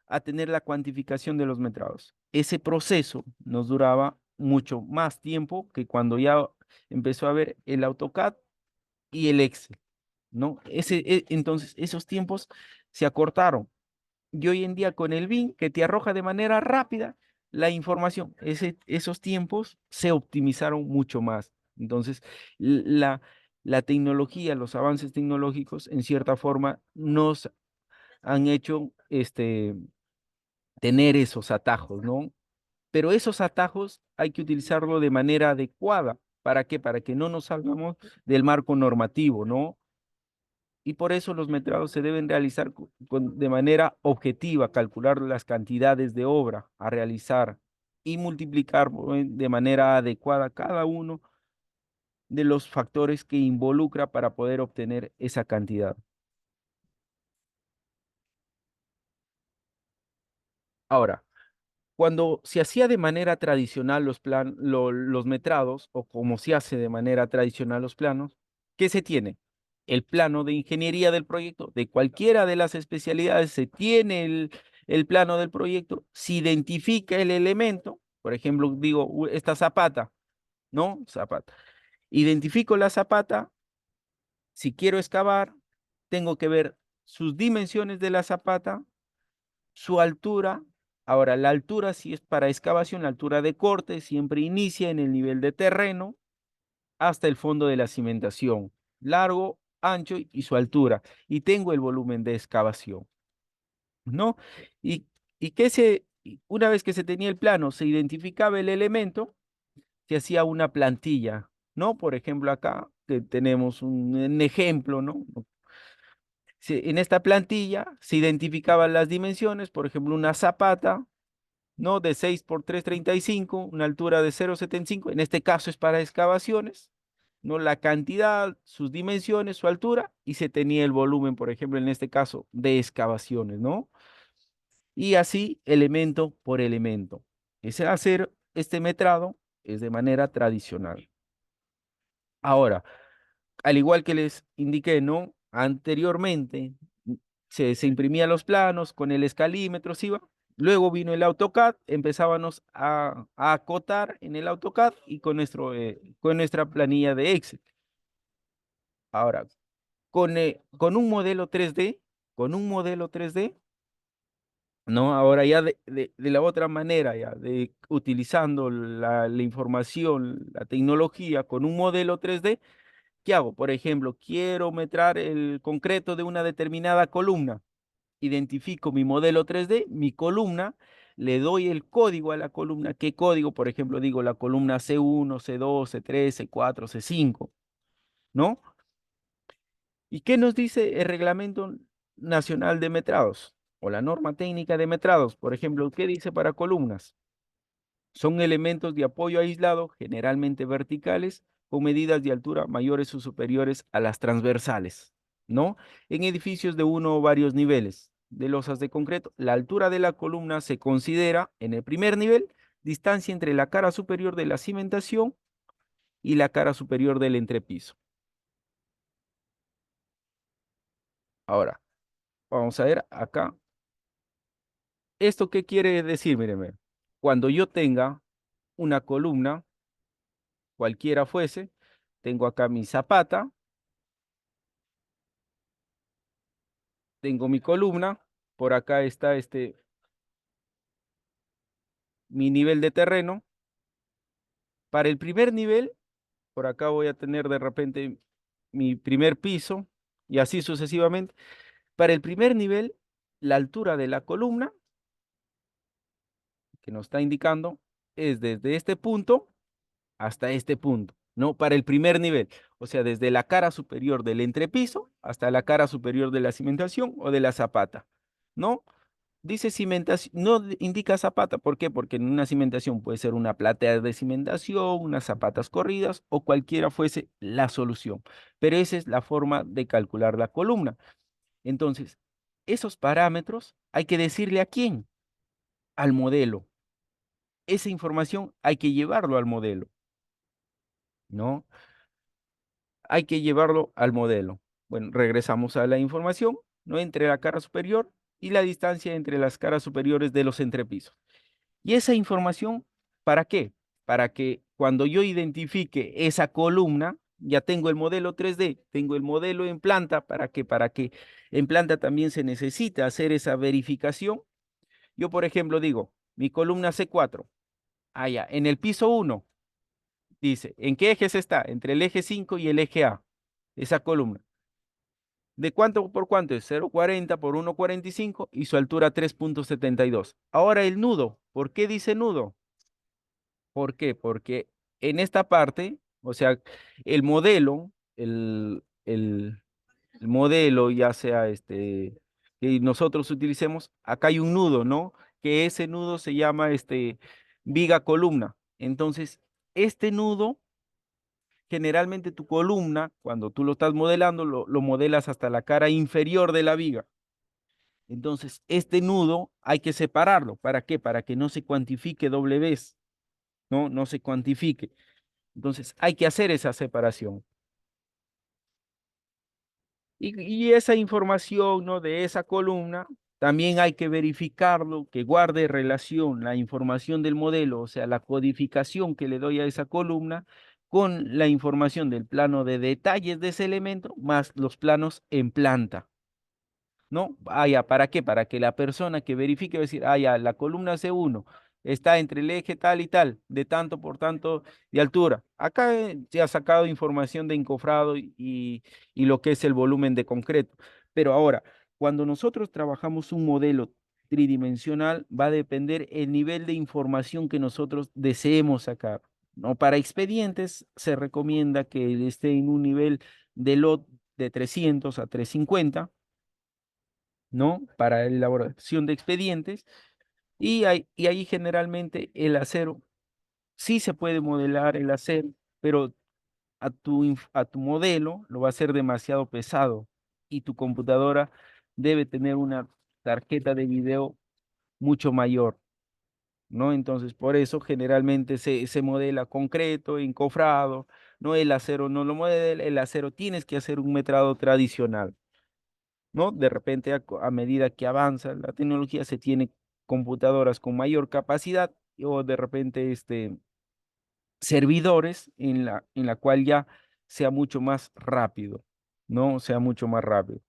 a tener la cuantificación de los metrados. Ese proceso nos duraba mucho más tiempo que cuando ya empezó a ver el AutoCAD y el Excel, ¿no? Entonces, esos tiempos se acortaron. Y hoy en día con el BIM, que te arroja de manera rápida la información, esos tiempos se optimizaron mucho más. Entonces, la tecnología, los avances tecnológicos, en cierta forma, nos han hecho tener esos atajos, ¿no? Pero esos atajos hay que utilizarlo de manera adecuada. ¿Para qué? Para que no nos salgamos del marco normativo, ¿no? Y por eso los metrados se deben realizar de manera objetiva, calcular las cantidades de obra a realizar y multiplicar de manera adecuada cada uno de los factores que involucra para poder obtener esa cantidad. Ahora, cuando se hacía de manera tradicional los metrados, o como se hace de manera tradicional los planos, ¿qué se tiene? El plano de ingeniería del proyecto, de cualquiera de las especialidades, se tiene el plano del proyecto, se identifica el elemento, por ejemplo, digo, esta zapata, ¿no? Zapata. Identifico la zapata, si quiero excavar, tengo que ver sus dimensiones de la zapata, su altura. Ahora, la altura, si es para excavación, la altura de corte siempre inicia en el nivel de terreno hasta el fondo de la cimentación, largo, ancho y su altura. Y tengo el volumen de excavación, ¿no? Y, una vez que se tenía el plano, se identificaba el elemento, se hacía una plantilla, ¿no? Por ejemplo, acá que tenemos un ejemplo, ¿no? En esta plantilla se identificaban las dimensiones, por ejemplo, una zapata, ¿no? De 6 por 3,35, una altura de 0,75, en este caso es para excavaciones, ¿no? La cantidad, sus dimensiones, su altura, y se tenía el volumen, por ejemplo, en este caso, de excavaciones, ¿no? Y así, elemento por elemento. Ese hacer este metrado es de manera tradicional. Ahora, al igual que les indiqué, ¿no? Anteriormente se imprimían los planos con el escalímetro, ¿sí va? Luego vino el AutoCAD, empezábamos a acotar en el AutoCAD y con nuestra planilla de Excel. Ahora, con un modelo 3D, con un modelo 3D, ¿no? Ahora ya de la otra manera, ya utilizando la información, la tecnología con un modelo 3D, ¿Qué hago? Por ejemplo, quiero metrar el concreto de una determinada columna. Identifico mi modelo 3D, mi columna, le doy el código a la columna. ¿Qué código? Por ejemplo, digo la columna C1, C2, C3, C4, C5, ¿no? ¿Y qué nos dice el Reglamento Nacional de Metrados o la norma técnica de metrados? Por ejemplo, ¿qué dice para columnas? Son elementos de apoyo aislado, generalmente verticales, con medidas de altura mayores o superiores a las transversales, ¿no? En edificios de uno o varios niveles de losas de concreto, la altura de la columna se considera, en el primer nivel, distancia entre la cara superior de la cimentación y la cara superior del entrepiso. Ahora, vamos a ver acá. ¿Esto qué quiere decir? Mírenme. Cuando yo tenga una columna, cualquiera fuese, tengo acá mi zapata, tengo mi columna, por acá está mi nivel de terreno. Para el primer nivel, por acá voy a tener de repente mi primer piso y así sucesivamente. Para el primer nivel, la altura de la columna que nos está indicando es desde este punto hasta este punto, ¿no? Para el primer nivel, o sea, desde la cara superior del entrepiso hasta la cara superior de la cimentación o de la zapata, ¿no? Dice cimentación, no indica zapata. ¿Por qué? Porque en una cimentación puede ser una platea de cimentación, unas zapatas corridas o cualquiera fuese la solución. Pero esa es la forma de calcular la columna. Entonces, esos parámetros hay que decirle a quién, al modelo. Esa información hay que llevarlo al modelo, ¿no? Hay que llevarlo al modelo. Bueno, regresamos a la información, ¿no? Entre la cara superior y la distancia entre las caras superiores de los entrepisos. Y esa información, ¿para qué? Para que cuando yo identifique esa columna, ya tengo el modelo 3D, tengo el modelo en planta. ¿Para qué? Para que en planta también se necesita hacer esa verificación. Yo, por ejemplo, digo, mi columna C4, allá, en el piso 1, dice, ¿en qué ejes está? Entre el eje 5 y el eje A, esa columna. ¿De cuánto por cuánto es? 0,40 por 1,45 y su altura 3,72. Ahora el nudo, ¿por qué dice nudo? ¿Por qué? Porque en esta parte, o sea, el modelo, el modelo, ya sea que nosotros utilicemos, acá hay un nudo, ¿no? Que ese nudo se llama viga columna. Entonces, este nudo, generalmente tu columna, cuando tú lo estás modelando, lo modelas hasta la cara inferior de la viga. Entonces, este nudo hay que separarlo. ¿Para qué? Para que no se cuantifique doble vez, ¿no? No se cuantifique. Entonces, hay que hacer esa separación. Y esa información, ¿no? De esa columna, también hay que verificarlo, que guarde relación la información del modelo, o sea, la codificación que le doy a esa columna, con la información del plano de detalles de ese elemento, más los planos en planta. ¿No? Ah, ya, ¿para qué? Para que la persona que verifique va a decir, ah, ya, la columna C1 está entre el eje tal y tal, de tanto por tanto de altura. Acá se ha sacado información de encofrado y lo que es el volumen de concreto. Pero ahora, cuando nosotros trabajamos un modelo tridimensional, va a depender el nivel de información que nosotros deseemos sacar, ¿no? Para expedientes se recomienda que esté en un nivel de lot de 300 a 350, ¿no? Para la elaboración de expedientes. Y ahí generalmente el acero, sí se puede modelar el acero, pero a tu modelo lo va a hacer demasiado pesado y tu computadora debe tener una tarjeta de video mucho mayor, ¿no? Entonces, por eso generalmente se modela concreto, encofrado, ¿no? El acero no lo modela, el acero tienes que hacer un metrado tradicional, ¿no? De repente, a medida que avanza la tecnología, se tiene computadoras con mayor capacidad o de repente servidores en la cual ya sea mucho más rápido, ¿no? Sea mucho más rápido.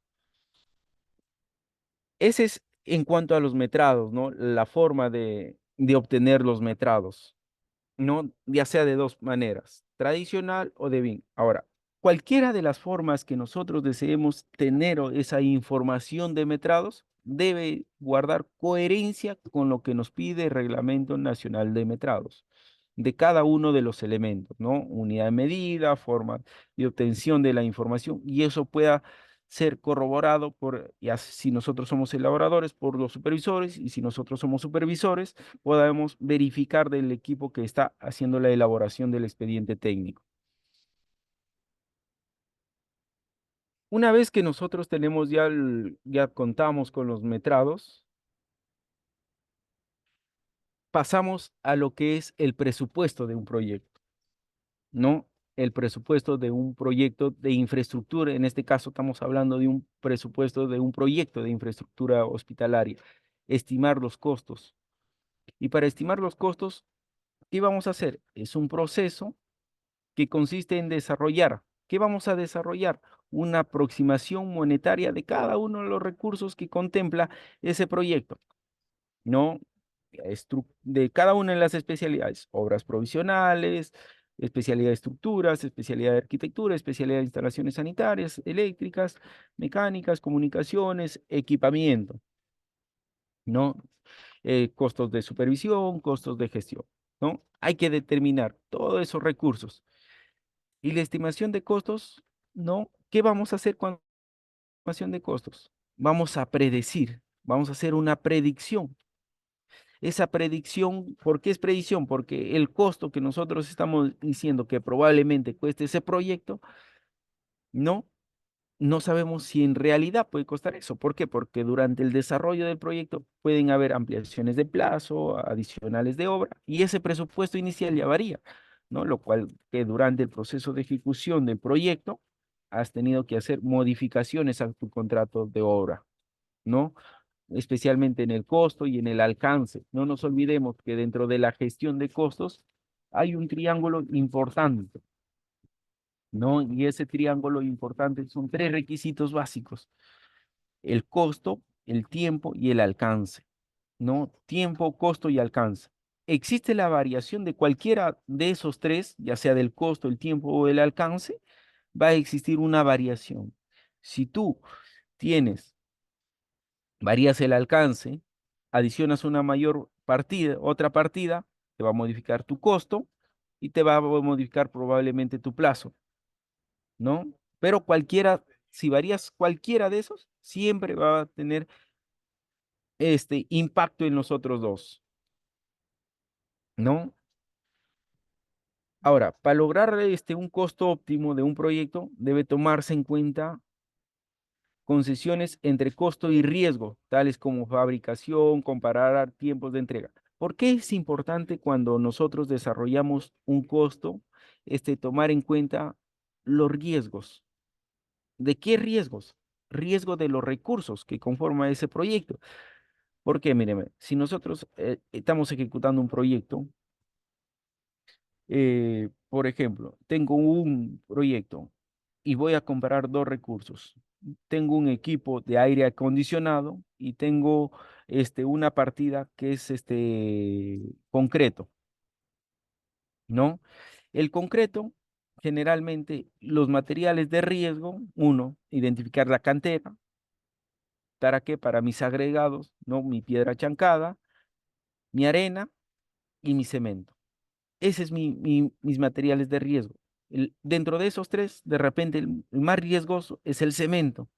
Ese es en cuanto a los metrados, ¿no? La forma de obtener los metrados, ¿no? Ya sea de dos maneras, tradicional o de BIM. Ahora, cualquiera de las formas que nosotros deseemos tener esa información de metrados, debe guardar coherencia con lo que nos pide el Reglamento Nacional de Metrados, de cada uno de los elementos, ¿no? Unidad de medida, forma de obtención de la información, y eso pueda ser corroborado por, ya si nosotros somos elaboradores, por los supervisores, y si nosotros somos supervisores, podemos verificar del equipo que está haciendo la elaboración del expediente técnico. Una vez que nosotros tenemos ya contamos con los metrados, pasamos a lo que es el presupuesto de un proyecto, ¿no? El presupuesto de un proyecto de infraestructura. En este caso estamos hablando de un presupuesto de un proyecto de infraestructura hospitalaria. Estimar los costos. Y para estimar los costos, ¿qué vamos a hacer? Es un proceso que consiste en desarrollar. ¿Qué vamos a desarrollar? Una aproximación monetaria de cada uno de los recursos que contempla ese proyecto, ¿no? De cada una de las especialidades, obras provisionales, especialidad de estructuras, especialidad de arquitectura, especialidad de instalaciones sanitarias, eléctricas, mecánicas, comunicaciones, equipamiento, ¿no? Costos de supervisión, costos de gestión, ¿no? Hay que determinar todos esos recursos. Y la estimación de costos, ¿no? ¿Qué vamos a hacer con la estimación de costos? Vamos a predecir, vamos a hacer una predicción. Esa predicción, ¿por qué es predicción? Porque el costo que nosotros estamos diciendo que probablemente cueste ese proyecto, no, no sabemos si en realidad puede costar eso. ¿Por qué? Porque durante el desarrollo del proyecto pueden haber ampliaciones de plazo, adicionales de obra, y ese presupuesto inicial ya varía, ¿no? Lo cual que durante el proceso de ejecución del proyecto has tenido que hacer modificaciones a tu contrato de obra, ¿no? Especialmente en el costo y en el alcance. No nos olvidemos que dentro de la gestión de costos hay un triángulo importante, ¿no? Y ese triángulo importante son tres requisitos básicos: el costo, el tiempo y el alcance, ¿no? Tiempo, costo y alcance. Existe la variación de cualquiera de esos tres, ya sea del costo, el tiempo o el alcance, va a existir una variación. Si tú tienes, varías el alcance, adicionas una mayor partida, otra partida, te va a modificar tu costo y te va a modificar probablemente tu plazo, ¿no? Pero cualquiera, si varías cualquiera de esos, siempre va a tener este impacto en los otros dos, ¿no? Ahora, para lograr un costo óptimo de un proyecto, debe tomarse en cuenta concesiones entre costo y riesgo, tales como fabricación, comparar tiempos de entrega. ¿Por qué es importante cuando nosotros desarrollamos un costo, tomar en cuenta los riesgos? ¿De qué riesgos? Riesgo de los recursos que conforman ese proyecto. Porque, míreme, si nosotros estamos ejecutando un proyecto, por ejemplo, tengo un proyecto y voy a comparar dos recursos. Tengo un equipo de aire acondicionado y tengo una partida que es concreto, ¿no? El concreto, generalmente, los materiales de riesgo, uno, identificar la cantera. ¿Para qué? Para mis agregados, ¿no? Mi piedra chancada, mi arena y mi cemento. Ese es mis materiales de riesgo. Dentro de esos tres, de repente, el más riesgoso es el cemento,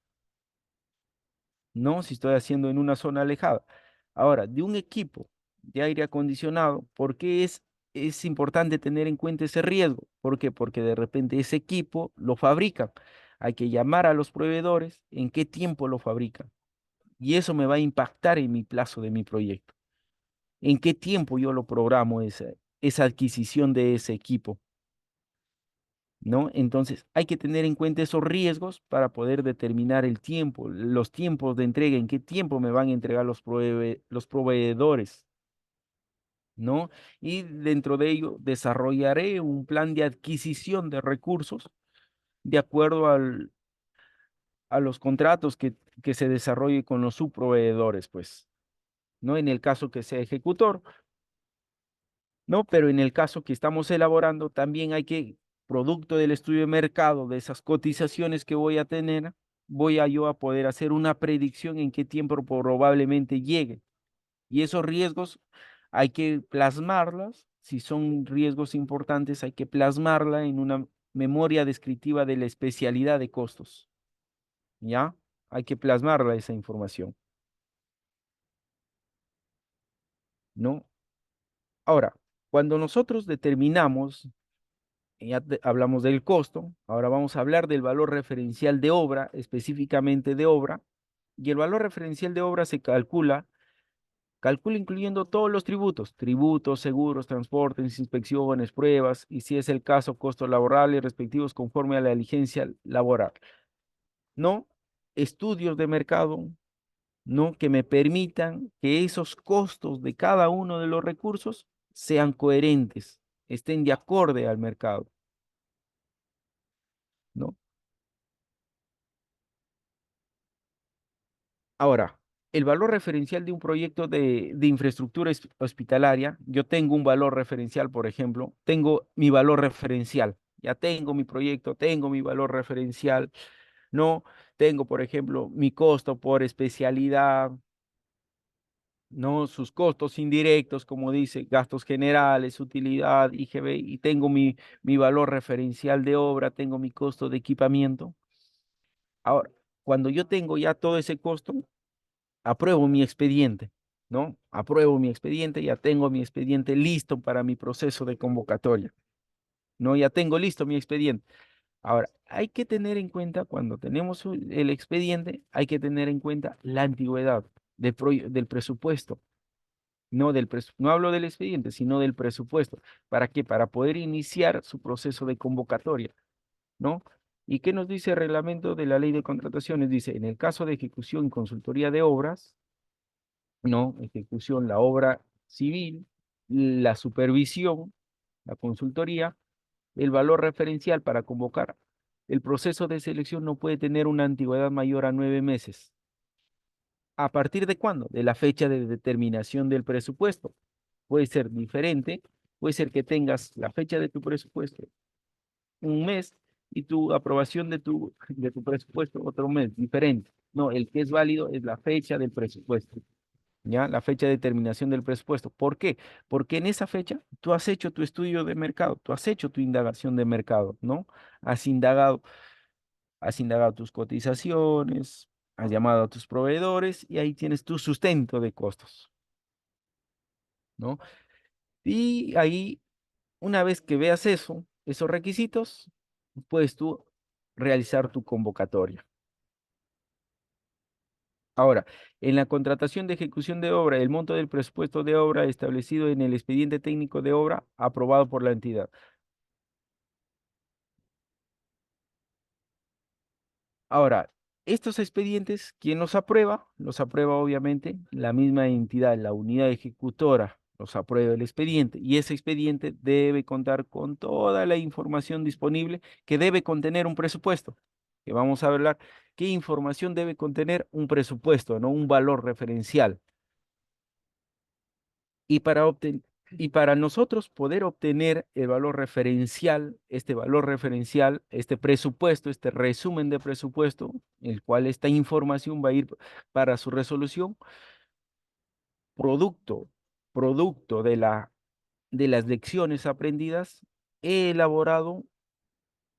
¿no? Si estoy haciendo en una zona alejada. Ahora, de un equipo de aire acondicionado, ¿por qué es importante tener en cuenta ese riesgo? ¿Por qué? Porque de repente ese equipo lo fabrican. Hay que llamar a los proveedores en qué tiempo lo fabrican. Y eso me va a impactar en mi plazo de mi proyecto. ¿En qué tiempo yo lo programo esa adquisición de ese equipo? ¿No? Entonces, hay que tener en cuenta esos riesgos para poder determinar el tiempo, los tiempos de entrega, en qué tiempo me van a entregar los proveedores, ¿no? Y dentro de ello, desarrollaré un plan de adquisición de recursos de acuerdo a los contratos que se desarrolle con los subproveedores, pues, ¿no? En el caso que sea ejecutor, ¿no? Pero en el caso que estamos elaborando, también hay que producto del estudio de mercado, de esas cotizaciones que voy a tener, voy a yo a poder hacer una predicción en qué tiempo probablemente llegue. Y esos riesgos hay que plasmarlas, si son riesgos importantes, hay que plasmarla en una memoria descriptiva de la especialidad de costos. ¿Ya? Hay que plasmarla esa información. ¿No? Ahora, cuando nosotros determinamos, hablamos del costo, ahora vamos a hablar del valor referencial de obra, específicamente de obra, y el valor referencial de obra se calcula incluyendo todos los tributos, seguros, transportes, inspecciones, pruebas, y si es el caso, costos laborales respectivos conforme a la diligencia laboral. ¿No? Estudios de mercado, ¿no? Que me permitan que esos costos de cada uno de los recursos sean coherentes, estén de acorde al mercado, ¿no? Ahora, el valor referencial de un proyecto de infraestructura hospitalaria, yo tengo un valor referencial, por ejemplo, tengo mi valor referencial, ya tengo mi proyecto, tengo mi valor referencial, ¿no? Tengo, por ejemplo, mi costo por especialidad, ¿no? Sus costos indirectos, como dice, gastos generales, utilidad, IGB, y tengo mi valor referencial de obra, tengo mi costo de equipamiento. Ahora, cuando yo tengo ya todo ese costo, apruebo mi expediente, ¿no? Apruebo mi expediente, ya tengo mi expediente listo para mi proceso de convocatoria, ¿no? Ya tengo listo mi expediente. Ahora, hay que tener en cuenta, cuando tenemos el expediente, hay que tener en cuenta la antigüedad del presupuesto. No hablo del expediente, sino del presupuesto. ¿Para qué? Para poder iniciar su proceso de convocatoria, ¿no? ¿Y qué nos dice el reglamento de la ley de contrataciones? Dice, en el caso de ejecución y consultoría de obras, ¿no? Ejecución, la obra civil, la supervisión, la consultoría, el valor referencial para convocar. El proceso de selección no puede tener una antigüedad mayor a 9 meses. ¿A partir de cuándo? De la fecha de determinación del presupuesto. Puede ser diferente, puede ser que tengas la fecha de tu presupuesto un mes y tu aprobación de tu presupuesto otro mes, diferente. No, el que es válido es la fecha del presupuesto, ¿ya? La fecha de determinación del presupuesto. ¿Por qué? Porque en esa fecha tú has hecho tu estudio de mercado, tú has hecho tu indagación de mercado, ¿no? Has indagado, has indagado tus cotizaciones, has llamado a tus proveedores y ahí tienes tu sustento de costos, ¿no? Y ahí, una vez que veas eso, esos requisitos, puedes tú realizar tu convocatoria. Ahora, en la contratación de ejecución de obra, el monto del presupuesto de obra establecido en el expediente técnico de obra aprobado por la entidad. Ahora, estos expedientes, ¿quién los aprueba? Los aprueba obviamente la misma entidad, la unidad ejecutora, los aprueba el expediente y ese expediente debe contar con toda la información disponible que debe contener un presupuesto. Que vamos a hablar qué información debe contener un presupuesto, no un valor referencial. Y para nosotros poder obtener el valor referencial, este presupuesto, este resumen de presupuesto, el cual esta información va a ir para su resolución, producto, producto de las lecciones aprendidas, he elaborado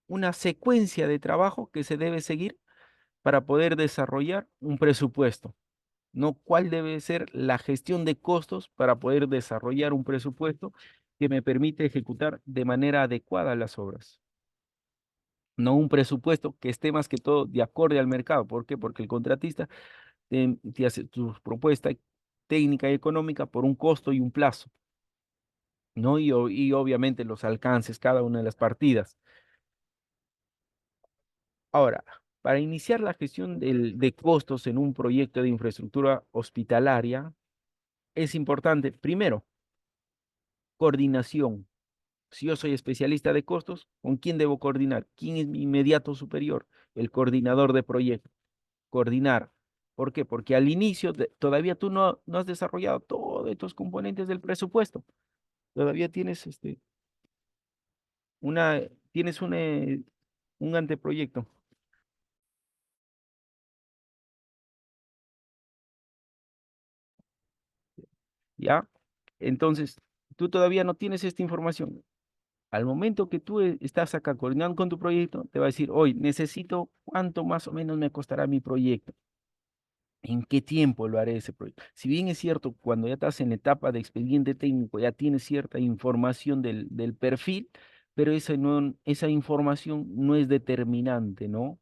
una secuencia de trabajo que se debe seguir para poder desarrollar un presupuesto. ¿No? ¿Cuál debe ser la gestión de costos para poder desarrollar un presupuesto que me permite ejecutar de manera adecuada las obras? No un presupuesto que esté más que todo de acorde al mercado. ¿Por qué? Porque el contratista te hace tu propuesta técnica y económica por un costo y un plazo, ¿no? Y obviamente los alcances, cada una de las partidas. Ahora, para iniciar la gestión de costos en un proyecto de infraestructura hospitalaria, es importante, primero, coordinación. Si yo soy especialista de costos, ¿con quién debo coordinar? ¿Quién es mi inmediato superior? El coordinador de proyecto. Coordinar. ¿Por qué? Porque al inicio todavía tú no has desarrollado todos estos componentes del presupuesto. Todavía tienes tienes un anteproyecto. ¿Ya? Entonces, tú todavía no tienes esta información. Al momento que tú estás acá coordinando con tu proyecto, te va a decir, hoy necesito cuánto más o menos me costará mi proyecto. ¿En qué tiempo lo haré ese proyecto? Si bien es cierto, cuando ya estás en la etapa de expediente técnico, ya tienes cierta información del perfil, pero esa información no es determinante, ¿no?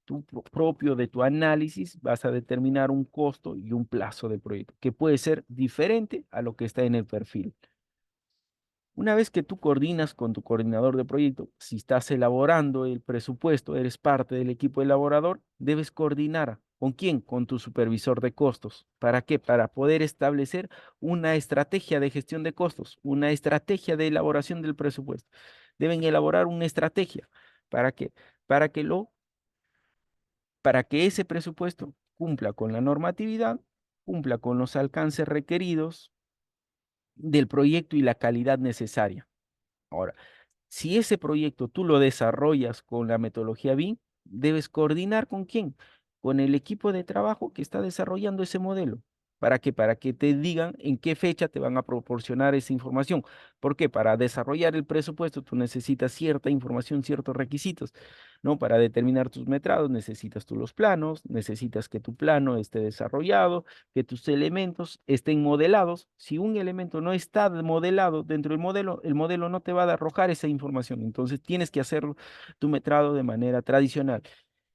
Tú propio de tu análisis vas a determinar un costo y un plazo del proyecto, que puede ser diferente a lo que está en el perfil. Una vez que tú coordinas con tu coordinador de proyecto, si estás elaborando el presupuesto, eres parte del equipo elaborador, debes coordinar. ¿Con quién? Con tu supervisor de costos. ¿Para qué? Para poder establecer una estrategia de gestión de costos, una estrategia de elaboración del presupuesto. Deben elaborar una estrategia. ¿Para qué? Para que para que ese presupuesto cumpla con la normatividad, cumpla con los alcances requeridos del proyecto y la calidad necesaria. Ahora, si ese proyecto tú lo desarrollas con la metodología BIM, debes coordinar con quién, con el equipo de trabajo que está desarrollando ese modelo. ¿Para qué? Para que te digan en qué fecha te van a proporcionar esa información. ¿Por qué? Para desarrollar el presupuesto tú necesitas cierta información, ciertos requisitos, ¿no? Para determinar tus metrados necesitas tú los planos, necesitas que tu plano esté desarrollado, que tus elementos estén modelados. Si un elemento no está modelado dentro del modelo, el modelo no te va a arrojar esa información. Entonces tienes que hacer tu metrado de manera tradicional.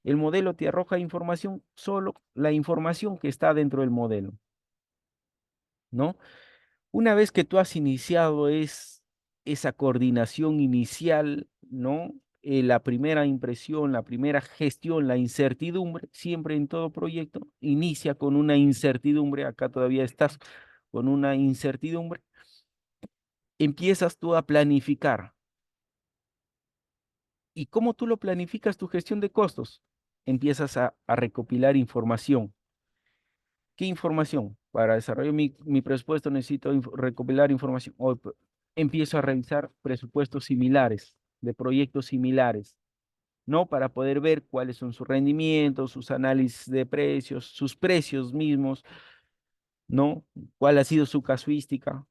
El modelo te arroja información, solo la información que está dentro del modelo, ¿no? Una vez que tú has iniciado esa coordinación inicial, ¿no? La primera impresión, la primera gestión, la incertidumbre, siempre en todo proyecto inicia con una incertidumbre, acá todavía estás con una incertidumbre, empiezas tú a planificar. ¿Y cómo tú lo planificas tu gestión de costos? Empiezas a recopilar información. ¿Qué información? Para desarrollar mi presupuesto necesito recopilar información. Empiezo a revisar presupuestos similares, de proyectos similares, ¿no? Para poder ver cuáles son sus rendimientos, sus análisis de precios, sus precios mismos, ¿no? ¿Cuál ha sido su casuística?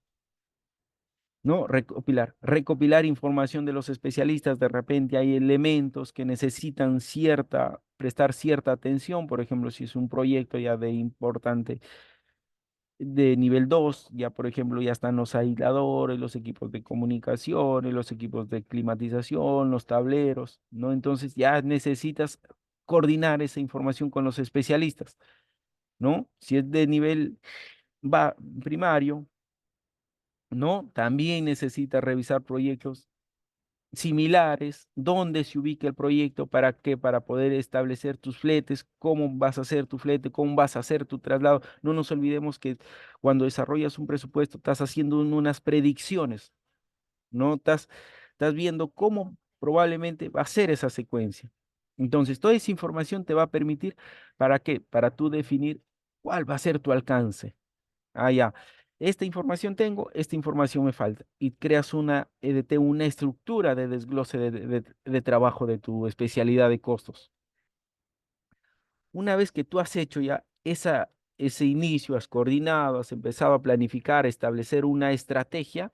¿No? Recopilar información de los especialistas. De repente hay elementos que necesitan prestar cierta atención. Por ejemplo, si es un proyecto ya de importante de nivel 2 ya por ejemplo, ya están los aisladores, los equipos de comunicación, los equipos de climatización, los tableros, ¿no? Entonces ya necesitas coordinar esa información con los especialistas, ¿no? Si es de nivel primario, ¿no? También necesitas revisar proyectos similares, dónde se ubica el proyecto, para qué, para poder establecer tus fletes, cómo vas a hacer tu flete, cómo vas a hacer tu traslado. No nos olvidemos que cuando desarrollas un presupuesto estás haciendo unas predicciones, ¿no? Estás viendo cómo probablemente va a ser esa secuencia. Entonces, toda esa información te va a permitir, ¿para qué? Para tú definir cuál va a ser tu alcance. Ah, ya. Esta información tengo, esta información me falta. Y creas una EDT, una estructura de desglose de trabajo de tu especialidad de costos. Una vez que tú has hecho ya ese inicio, has coordinado, has empezado a planificar, establecer una estrategia,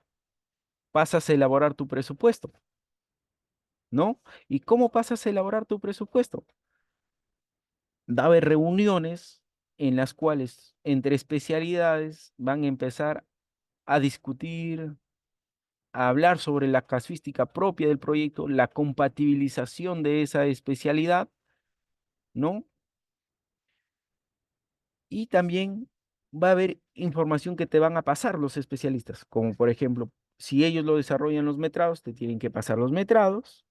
pasas a elaborar tu presupuesto, ¿no? ¿Y cómo pasas a elaborar tu presupuesto? Va a haber reuniones en las cuales entre especialidades van a empezar a discutir, a hablar sobre la casuística propia del proyecto, la compatibilización de esa especialidad, ¿no? Y también va a haber información que te van a pasar los especialistas, como por ejemplo, si ellos lo desarrollan los metrados, te tienen que pasar los metrados.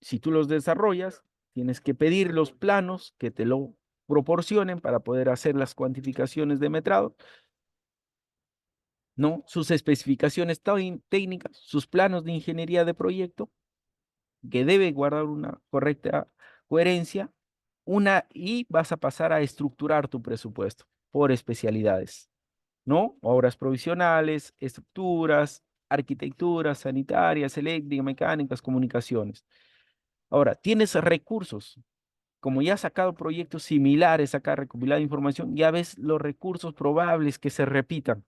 Si tú los desarrollas, tienes que pedir los planos que te lo proporcionen para poder hacer las cuantificaciones de metrado, ¿no? Sus especificaciones técnicas, sus planos de ingeniería de proyecto, que debe guardar una correcta coherencia, y vas a pasar a estructurar tu presupuesto por especialidades, ¿no? Obras provisionales, estructuras, arquitecturas, sanitarias, eléctricas, mecánicas, comunicaciones. Ahora, tienes recursos. Como ya has sacado proyectos similares, acá recopilado información, ya ves los recursos probables que se repitan.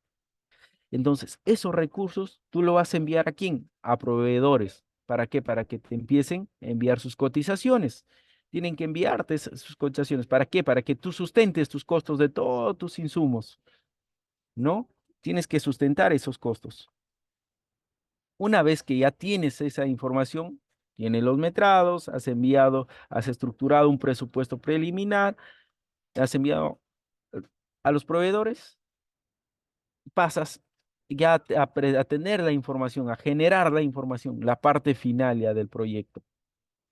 Entonces, esos recursos tú lo vas a enviar ¿a quién? A proveedores. ¿Para qué? Para que te empiecen a enviar sus cotizaciones. Tienen que enviarte sus cotizaciones. ¿Para qué? Para que tú sustentes tus costos de todos tus insumos, ¿no? Tienes que sustentar esos costos. Una vez que ya tienes esa información, tienes los metrados, has enviado, has estructurado un presupuesto preliminar, has enviado a los proveedores, pasas ya a tener la información, a generar la información, la parte final ya del proyecto,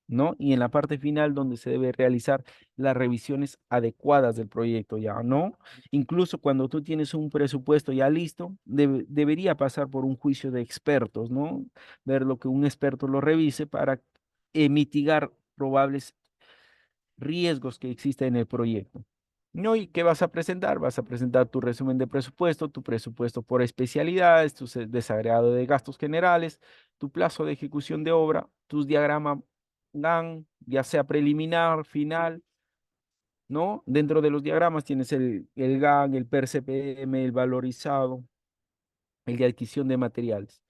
¿no? Y en la parte final donde se debe realizar las revisiones adecuadas del proyecto ya, ¿no? Incluso cuando tú tienes un presupuesto ya listo, debería pasar por un juicio de expertos, ¿no? Ver lo que un experto lo revise para mitigar probables riesgos que existen en el proyecto. ¿No? ¿Y qué vas a presentar? Vas a presentar tu resumen de presupuesto, tu presupuesto por especialidades, tu desagregado de gastos generales, tu plazo de ejecución de obra, tus diagramas GAN, ya sea preliminar, final, ¿no? Dentro de los diagramas tienes el GAN, el PER-CPM, el valorizado, el de adquisición de materiales.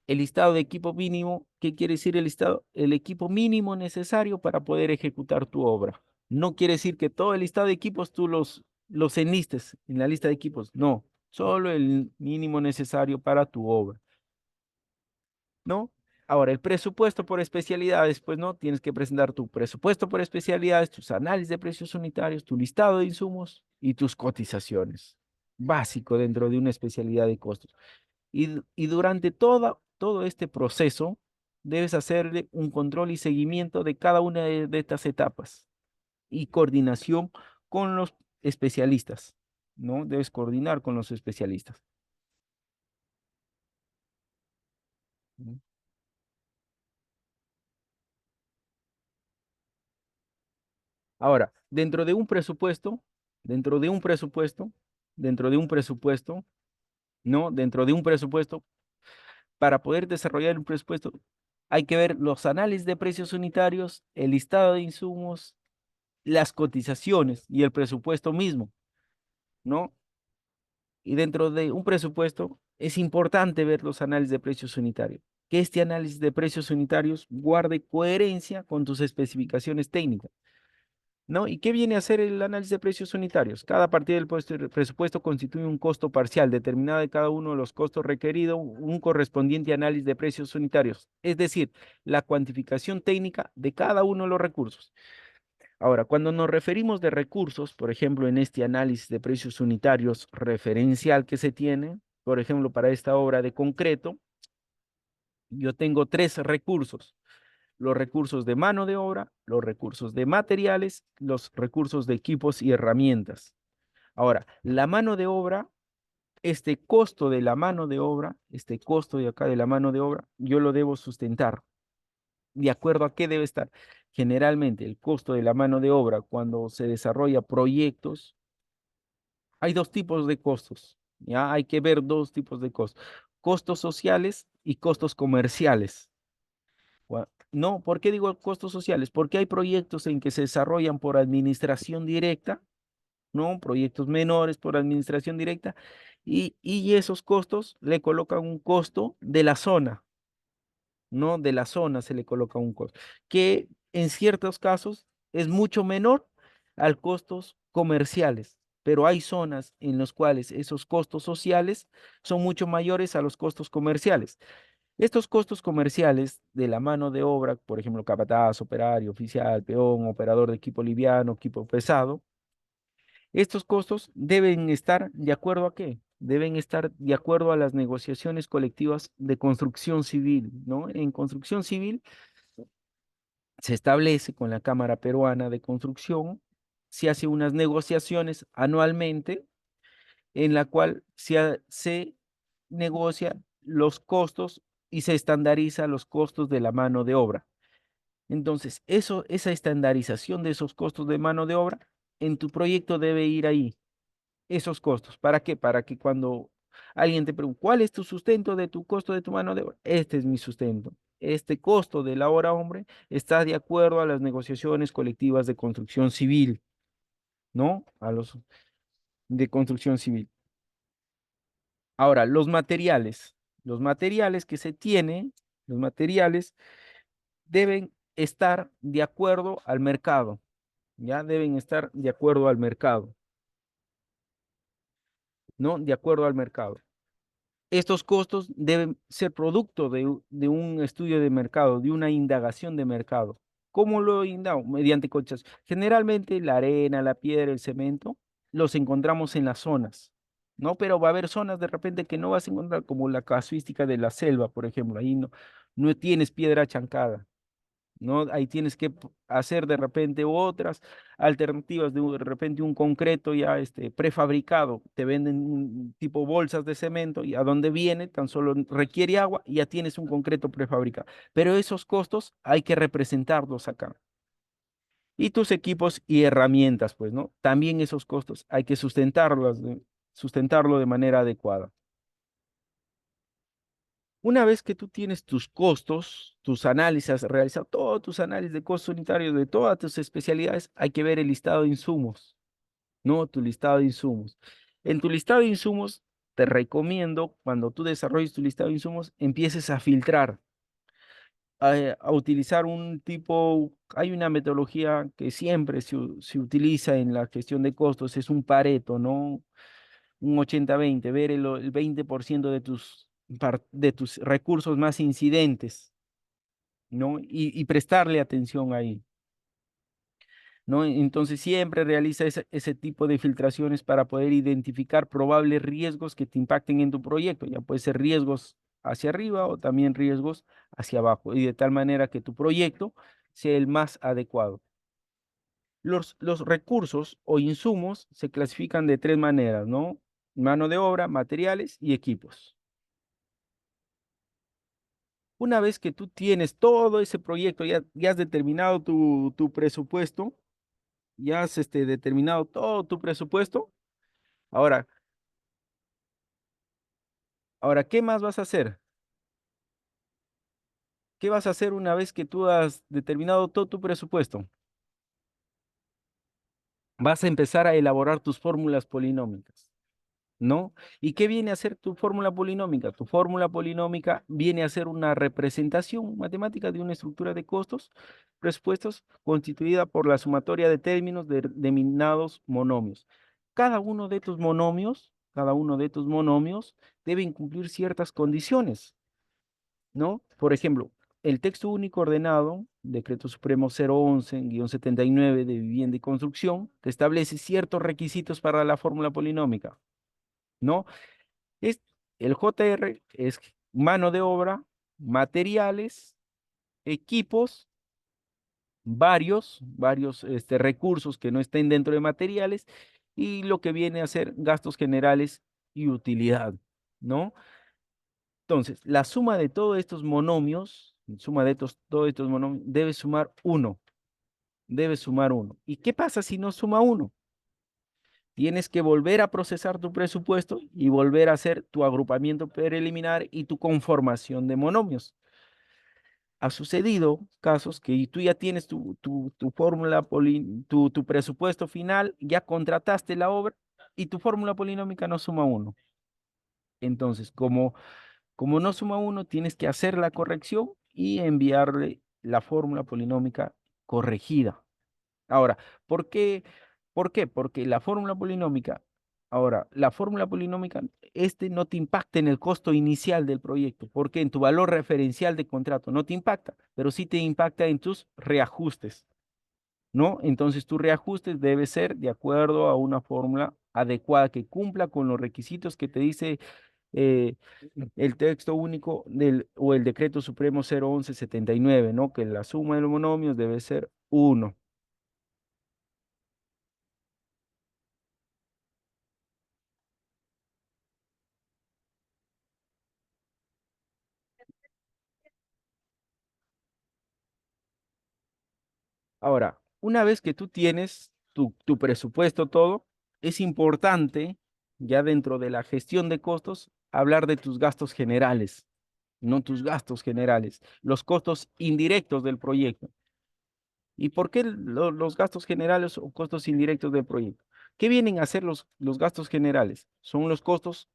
El listado de equipo mínimo, ¿qué quiere decir el listado? El equipo mínimo necesario para poder ejecutar tu obra. No quiere decir que todo el listado de equipos tú los enlistes en la lista de equipos. No, solo el mínimo necesario para tu obra, ¿no? Ahora, el presupuesto por especialidades, pues no, tienes que presentar tu presupuesto por especialidades, tus análisis de precios unitarios, tu listado de insumos y tus cotizaciones. Básico dentro de una especialidad de costos. Y durante todo este proceso, debes hacerle un control y seguimiento de cada una de estas etapas y coordinación con los especialistas, ¿no? Debes coordinar con los especialistas. ¿No? Ahora, dentro de un presupuesto, dentro de un presupuesto, ¿no? Dentro de un presupuesto, para poder desarrollar un presupuesto, hay que ver los análisis de precios unitarios, el listado de insumos, las cotizaciones y el presupuesto mismo, ¿no? Y dentro de un presupuesto es importante ver los análisis de precios unitarios. Que este análisis de precios unitarios guarde coherencia con tus especificaciones técnicas, ¿no? ¿Y qué viene a ser el análisis de precios unitarios? Cada partida del presupuesto constituye un costo parcial determinado de cada uno de los costos requeridos, un correspondiente análisis de precios unitarios, es decir, la cuantificación técnica de cada uno de los recursos. Ahora, cuando nos referimos de recursos, por ejemplo, en este análisis de precios unitarios referencial que se tiene, por ejemplo, para esta obra de concreto, yo tengo tres recursos: los recursos de mano de obra, los recursos de materiales, los recursos de equipos y herramientas. Ahora, la mano de obra, este costo de la mano de obra, este costo de acá de la mano de obra, yo lo debo sustentar. ¿De acuerdo a qué debe estar? Generalmente el costo de la mano de obra cuando se desarrolla proyectos, hay dos tipos de costos, ¿ya? Hay que ver dos tipos de costos: costos sociales y costos comerciales. No, ¿por qué digo costos sociales? Porque hay proyectos en que se desarrollan por administración directa, ¿no? Proyectos menores por administración directa, y esos costos le colocan un costo de la zona, ¿no? De la zona se le coloca un costo, que en ciertos casos es mucho menor al costos comerciales, pero hay zonas en las cuales esos costos sociales son mucho mayores a los costos comerciales. Estos costos comerciales de la mano de obra, por ejemplo, capataz, operario, oficial, peón, operador de equipo liviano, equipo pesado, estos costos deben estar de acuerdo a qué? Deben estar de acuerdo a las negociaciones colectivas de construcción civil, ¿no? En construcción civil se establece con la Cámara Peruana de Construcción, se hace unas negociaciones anualmente en la cual se negocia los costos y se estandariza los costos de la mano de obra. Entonces, esa estandarización de esos costos de mano de obra, en tu proyecto debe ir ahí, esos costos. ¿Para qué? Para que cuando alguien te pregunte, ¿cuál es tu sustento de tu costo de tu mano de obra? Este es mi sustento. este costo de la hora hombre está de acuerdo a las negociaciones colectivas de construcción civil, ¿no? A los de construcción civil. Ahora, los materiales que se tienen, los materiales deben estar de acuerdo al mercado, ya deben estar de acuerdo al mercado, ¿no? De acuerdo al mercado. Estos costos deben ser producto de un estudio de mercado, de una indagación de mercado. ¿Cómo lo indago? Mediante coches. Generalmente la arena, la piedra, el cemento, los encontramos en las zonas, ¿no? Pero va a haber zonas de repente que no vas a encontrar, como la casuística de la selva, por ejemplo. Ahí no tienes piedra chancada, ¿no? Ahí tienes que hacer de repente otras alternativas, de repente un concreto ya prefabricado, te venden un tipo bolsas de cemento y a donde viene tan solo requiere agua y ya tienes un concreto prefabricado. Pero esos costos hay que representarlos acá. Y tus equipos y herramientas, pues, ¿no? También esos costos hay que sustentarlo de manera adecuada. Una vez que tú tienes tus costos, tus análisis, has realizado todos tus análisis de costo unitario de todas tus especialidades, hay que ver el listado de insumos, ¿no? Tu listado de insumos. En tu listado de insumos, te recomiendo, cuando tú desarrolles tu listado de insumos, empieces a filtrar, a utilizar un tipo, hay una metodología que siempre se utiliza en la gestión de costos, es un Pareto, ¿no? Un 80-20, ver el 20% de tus recursos más incidentes, ¿no? Y prestarle atención ahí, ¿no? Entonces siempre realiza ese tipo de filtraciones para poder identificar probables riesgos que te impacten en tu proyecto. Ya puede ser riesgos hacia arriba o también riesgos hacia abajo, y de tal manera que tu proyecto sea el más adecuado. Los recursos o insumos se clasifican de tres maneras, ¿no? Mano de obra, materiales y equipos. Una vez que tú tienes todo ese proyecto, ya has determinado tu presupuesto, ya has determinado todo tu presupuesto, ahora, ¿qué más vas a hacer? ¿Qué vas a hacer una vez que tú has determinado todo tu presupuesto? Vas a empezar a elaborar tus fórmulas polinómicas, ¿no? ¿Y qué viene a ser tu fórmula polinómica? Tu fórmula polinómica viene a ser una representación matemática de una estructura de costos, presupuestos, constituida por la sumatoria de términos denominados monomios. Cada uno de tus monomios deben cumplir ciertas condiciones, ¿no? Por ejemplo, el texto único ordenado, Decreto Supremo 011-79 de Vivienda y Construcción, te establece ciertos requisitos para la fórmula polinómica, ¿no? Es, el JR es mano de obra, materiales, equipos, varios recursos que no estén dentro de materiales, y lo que viene a ser gastos generales y utilidad, ¿no? Entonces, la suma de todos estos monomios, todos estos monomios, debe sumar uno. ¿Y qué pasa si no suma uno? Tienes que volver a procesar tu presupuesto y volver a hacer tu agrupamiento preliminar y tu conformación de monomios. Ha sucedido casos que tú ya tienes tu fórmula, tu presupuesto final, ya contrataste la obra y tu fórmula polinómica no suma uno. Entonces, como no suma uno, tienes que hacer la corrección y enviarle la fórmula polinómica corregida. Ahora, ¿por qué? ¿Por qué? Porque la fórmula polinómica, no te impacta en el costo inicial del proyecto, porque en tu valor referencial de contrato no te impacta, pero sí te impacta en tus reajustes, ¿no? Entonces, tu reajustes debe ser de acuerdo a una fórmula adecuada que cumpla con los requisitos que te dice eh, el texto único o el decreto supremo 011-79, ¿no? Que la suma de los monomios debe ser 1. Ahora, una vez que tú tienes tu presupuesto todo, es importante, ya dentro de la gestión de costos, hablar de tus gastos generales, no tus gastos generales, los costos indirectos del proyecto. ¿Y por qué los gastos generales o costos indirectos del proyecto? ¿Qué vienen a ser los gastos generales? Son los costos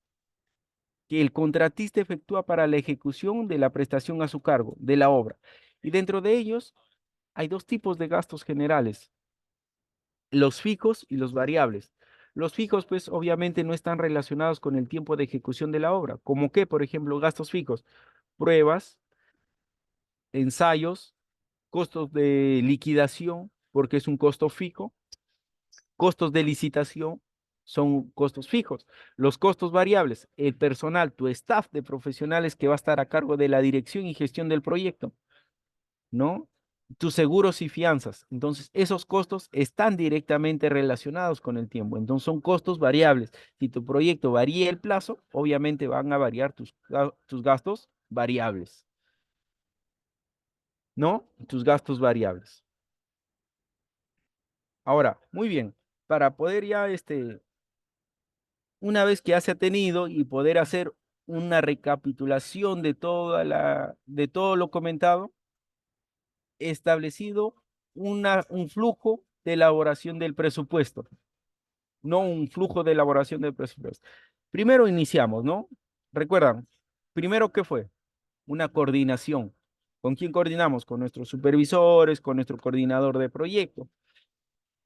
que el contratista efectúa para la ejecución de la prestación a su cargo, de la obra. Y dentro de ellos hay dos tipos de gastos generales, los fijos y los variables. Los fijos, pues, obviamente no están relacionados con el tiempo de ejecución de la obra, como que, por ejemplo, gastos fijos, pruebas, ensayos, costos de liquidación, porque es un costo fijo, costos de licitación son costos fijos. Los costos variables, el personal, tu staff de profesionales que va a estar a cargo de la dirección y gestión del proyecto, ¿no? Tus seguros y fianzas. Entonces, esos costos están directamente relacionados con el tiempo. Entonces, son costos variables. Si tu proyecto varía el plazo, obviamente van a variar tus gastos variables, ¿no? Tus gastos variables. Ahora, muy bien, para poder ya, una vez que ya se ha tenido y poder hacer una recapitulación de todo lo comentado, establecido un flujo de elaboración del presupuesto, no un flujo de elaboración del presupuesto. Primero iniciamos, ¿no? Recuerdan, primero, ¿qué fue? Una coordinación. ¿Con quién coordinamos? Con nuestros supervisores, con nuestro coordinador de proyecto.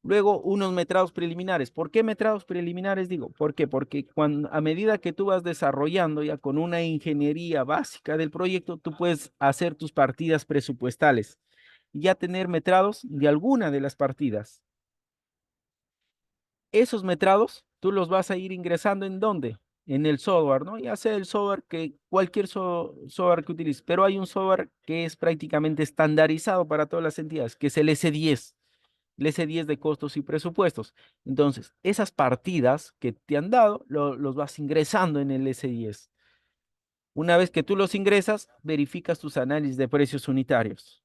Luego, unos metrados preliminares. ¿Por qué metrados preliminares? Digo, ¿por qué? Porque a medida que tú vas desarrollando ya con una ingeniería básica del proyecto, tú puedes hacer tus partidas presupuestales y ya tener metrados de alguna de las partidas. Esos metrados, tú los vas a ir ingresando ¿en dónde? En el software, ¿no? Ya sea el software cualquier software que utilices, pero hay un software que es prácticamente estandarizado para todas las entidades, que es el S10. El S10 de costos y presupuestos. Entonces, esas partidas que te han dado, los vas ingresando en el S10. Una vez que tú los ingresas, verificas tus análisis de precios unitarios,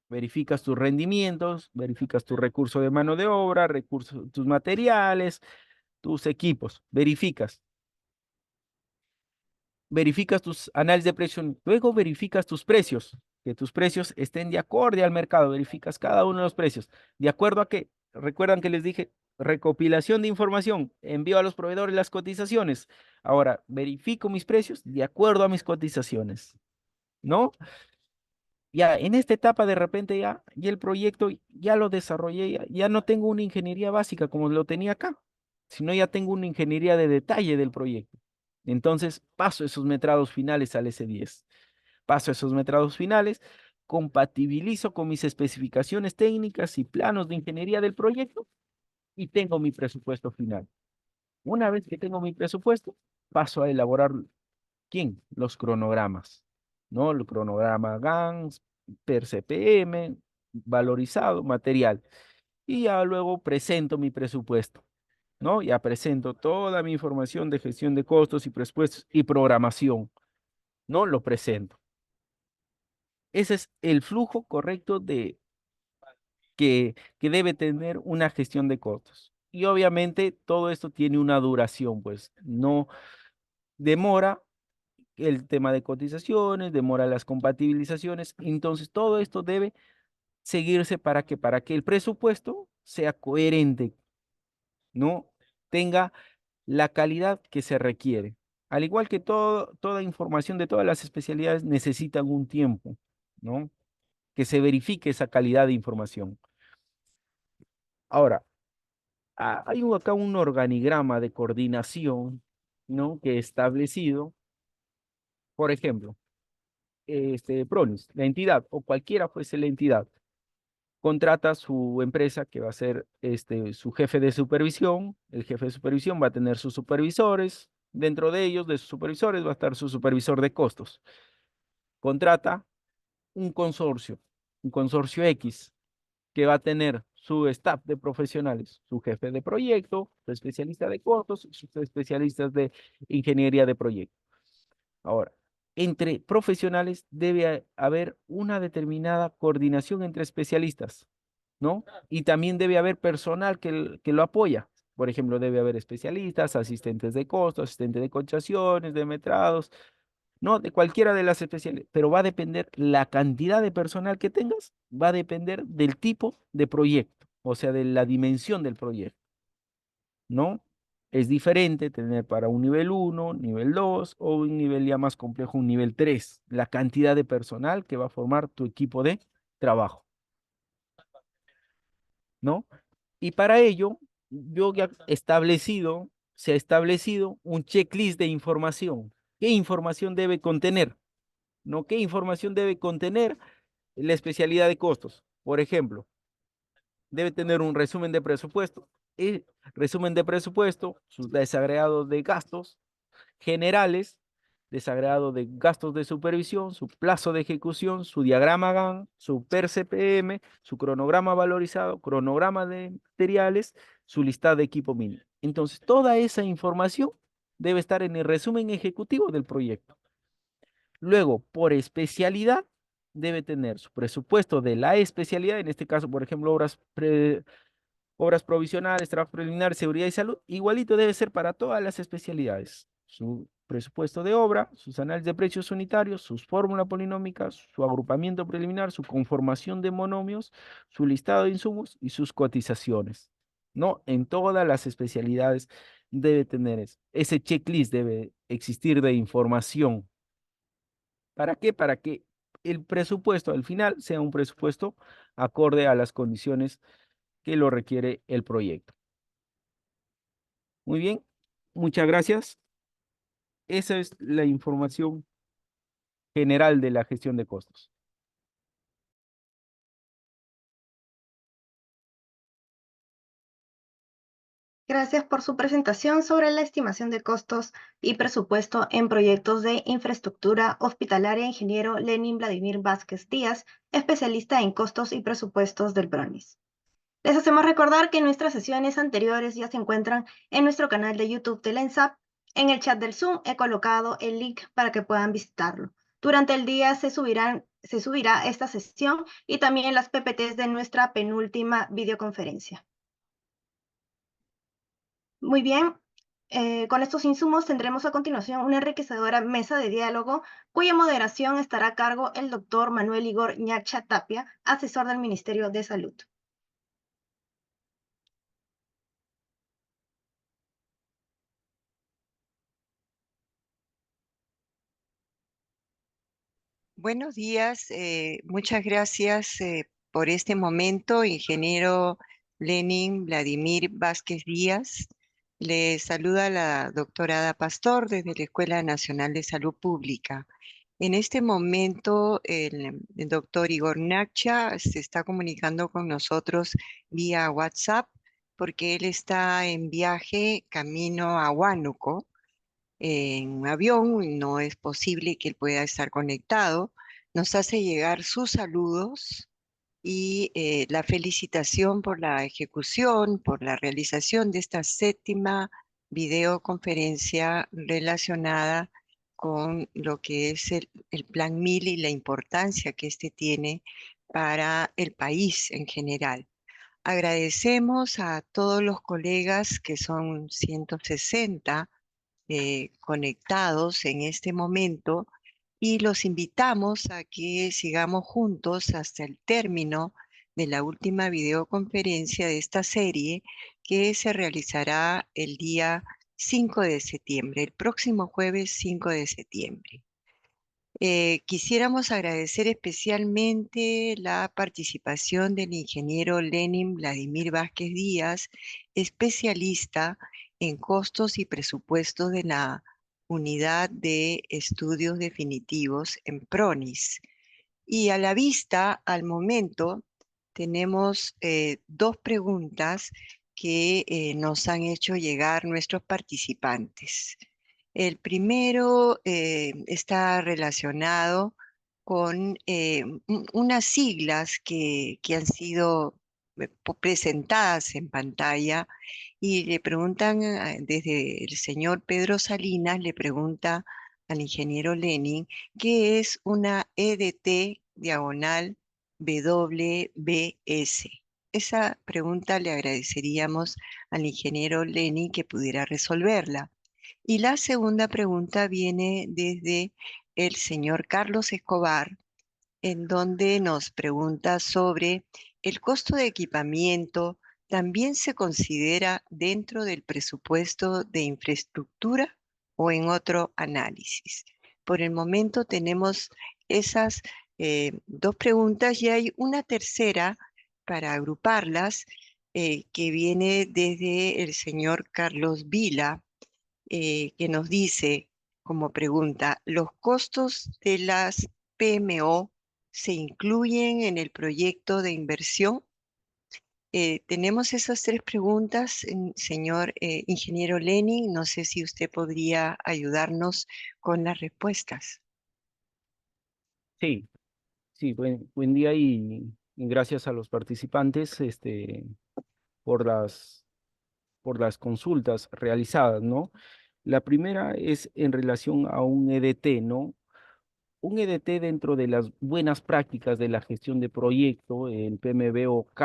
verificas tus rendimientos, verificas tu recurso de mano de obra, tus materiales, tus equipos, verificas tus análisis de precios, luego verificas tus precios, que tus precios estén de acorde al mercado, verificas cada uno de los precios, de acuerdo a que, recuerdan que les dije, recopilación de información, envío a los proveedores las cotizaciones. Ahora, verifico mis precios de acuerdo a mis cotizaciones, ¿no? Ya en esta etapa de repente ya el proyecto ya lo desarrollé, ya no tengo una ingeniería básica como lo tenía acá, sino ya tengo una ingeniería de detalle del proyecto. Entonces paso esos metrados finales al S10. Paso esos metrados finales, compatibilizo con mis especificaciones técnicas y planos de ingeniería del proyecto y tengo mi presupuesto final. Una vez que tengo mi presupuesto, paso a elaborar, ¿quién? Los cronogramas, ¿no? El cronograma GANS, per CPM, valorizado, material. Y ya luego presento mi presupuesto, ¿no? Ya presento toda mi información de gestión de costos y presupuestos y programación, ¿no? Lo presento. Ese es el flujo correcto que debe tener una gestión de costos. Y obviamente todo esto tiene una duración, pues no demora el tema de cotizaciones, demora las compatibilizaciones. Entonces todo esto debe seguirse para que el presupuesto sea coherente, ¿no? Tenga la calidad que se requiere. Al igual que toda información de todas las especialidades necesitan un tiempo, ¿no? Que se verifique esa calidad de información. Ahora, hay acá un organigrama de coordinación, ¿no? Que he establecido, por ejemplo, Pronis, la entidad o cualquiera fuese la entidad, contrata su empresa que va a ser su jefe de supervisión. El jefe de supervisión va a tener sus supervisores. Dentro de ellos, de sus supervisores, va a estar su supervisor de costos. Contrata un consorcio X, que va a tener su staff de profesionales, su jefe de proyecto, su especialista de costos, sus especialistas de ingeniería de proyecto. Ahora, entre profesionales debe haber una determinada coordinación entre especialistas, ¿no? Y también debe haber personal que lo apoya. Por ejemplo, debe haber especialistas, asistentes de costos, asistentes de cotizaciones, de metrados, ¿no? De cualquiera de las especialidades, pero va a depender la cantidad de personal que tengas, va a depender del tipo de proyecto, o sea, de la dimensión del proyecto, ¿no? Es diferente tener para un nivel 1, nivel 2 o un nivel ya más complejo, un nivel 3, la cantidad de personal que va a formar tu equipo de trabajo, ¿no? Y para ello, yo ya se ha establecido un checklist de información. ¿Qué información debe contener? ¿No? ¿Qué información debe contener la especialidad de costos? Por ejemplo, debe tener un resumen de presupuesto, y resumen de presupuesto, sus desagregados de gastos generales, desagregado de gastos de supervisión, su plazo de ejecución, su diagrama GAN, su PER CPM, su cronograma valorizado, cronograma de materiales, su lista de equipo mínimo. Entonces, toda esa información debe estar en el resumen ejecutivo del proyecto. Luego, por especialidad, debe tener su presupuesto de la especialidad, en este caso, por ejemplo, obras provisionales, trabajo preliminar, seguridad y salud, igualito debe ser para todas las especialidades. Su presupuesto de obra, sus análisis de precios unitarios, sus fórmulas polinómicas, su agrupamiento preliminar, su conformación de monomios, su listado de insumos y sus cotizaciones. ¿No? En todas las especialidades debe tener eso. Ese checklist debe existir de información. ¿Para qué? Para que el presupuesto al final sea un presupuesto acorde a las condiciones que lo requiere el proyecto. Muy bien, muchas gracias. Esa es la información general de la gestión de costos.
Gracias por su presentación sobre la estimación de costos y presupuesto en proyectos de infraestructura hospitalaria, ingeniero Lenin Vladimir Vázquez Díaz, especialista en costos y presupuestos del PRONIS. Les hacemos recordar que nuestras sesiones anteriores ya se encuentran en nuestro canal de YouTube de la ENSAP. En el chat del Zoom he colocado el link para que puedan visitarlo. Durante el día se subirá esta sesión y también las PPTs de nuestra penúltima videoconferencia. Muy bien, con estos insumos tendremos a continuación una enriquecedora mesa de diálogo cuya moderación estará a cargo el doctor Manuel Igor Ñacha Tapia, asesor del Ministerio de Salud.
Buenos días, muchas gracias por este momento, ingeniero Lenin Vladimir Vázquez Díaz. Le saluda la doctora Ada Pastor desde la Escuela Nacional de Salud Pública. En este momento, el doctor Igor Ñacha se está comunicando con nosotros vía WhatsApp porque él está en viaje camino a Huánuco en un avión, no es posible que él pueda estar conectado. Nos hace llegar sus saludos y la felicitación por la ejecución, por la realización de esta séptima videoconferencia relacionada con lo que es el Plan 1000 y la importancia que este tiene para el país en general. Agradecemos a todos los colegas, que son 160, conectados en este momento, y los invitamos a que sigamos juntos hasta el término de la última videoconferencia de esta serie, que se realizará el día 5 de septiembre, el próximo jueves 5 de septiembre. Quisiéramos agradecer especialmente la participación del ingeniero Lenin Vladimir Vázquez Díaz, especialista en costos y presupuestos de la Unidad de Estudios Definitivos en PRONIS. Y a la vista, al momento, tenemos dos preguntas que nos han hecho llegar nuestros participantes. El primero está relacionado con unas siglas que han sido presentadas en pantalla, y le preguntan, desde el señor Pedro Salinas, le pregunta al ingeniero Lenin, ¿qué es una EDT diagonal WBS? Esa pregunta le agradeceríamos al ingeniero Lenin que pudiera resolverla. Y la segunda pregunta viene desde el señor Carlos Escobar, en donde nos pregunta sobre el costo de equipamiento. ¿También se considera dentro del presupuesto de infraestructura o en otro análisis? Por el momento tenemos esas dos preguntas y hay una tercera para agruparlas que viene desde el señor Carlos Vila, que nos dice como pregunta: ¿los costos de las PMO se incluyen en el proyecto de inversión? Tenemos esas tres preguntas, señor ingeniero Lenin. No sé si usted podría ayudarnos con las respuestas.
Sí, sí, buen día y gracias a los participantes por las consultas realizadas, ¿no? La primera es en relación a un EDT, ¿no? Un EDT dentro de las buenas prácticas de la gestión de proyecto, el PMBOK,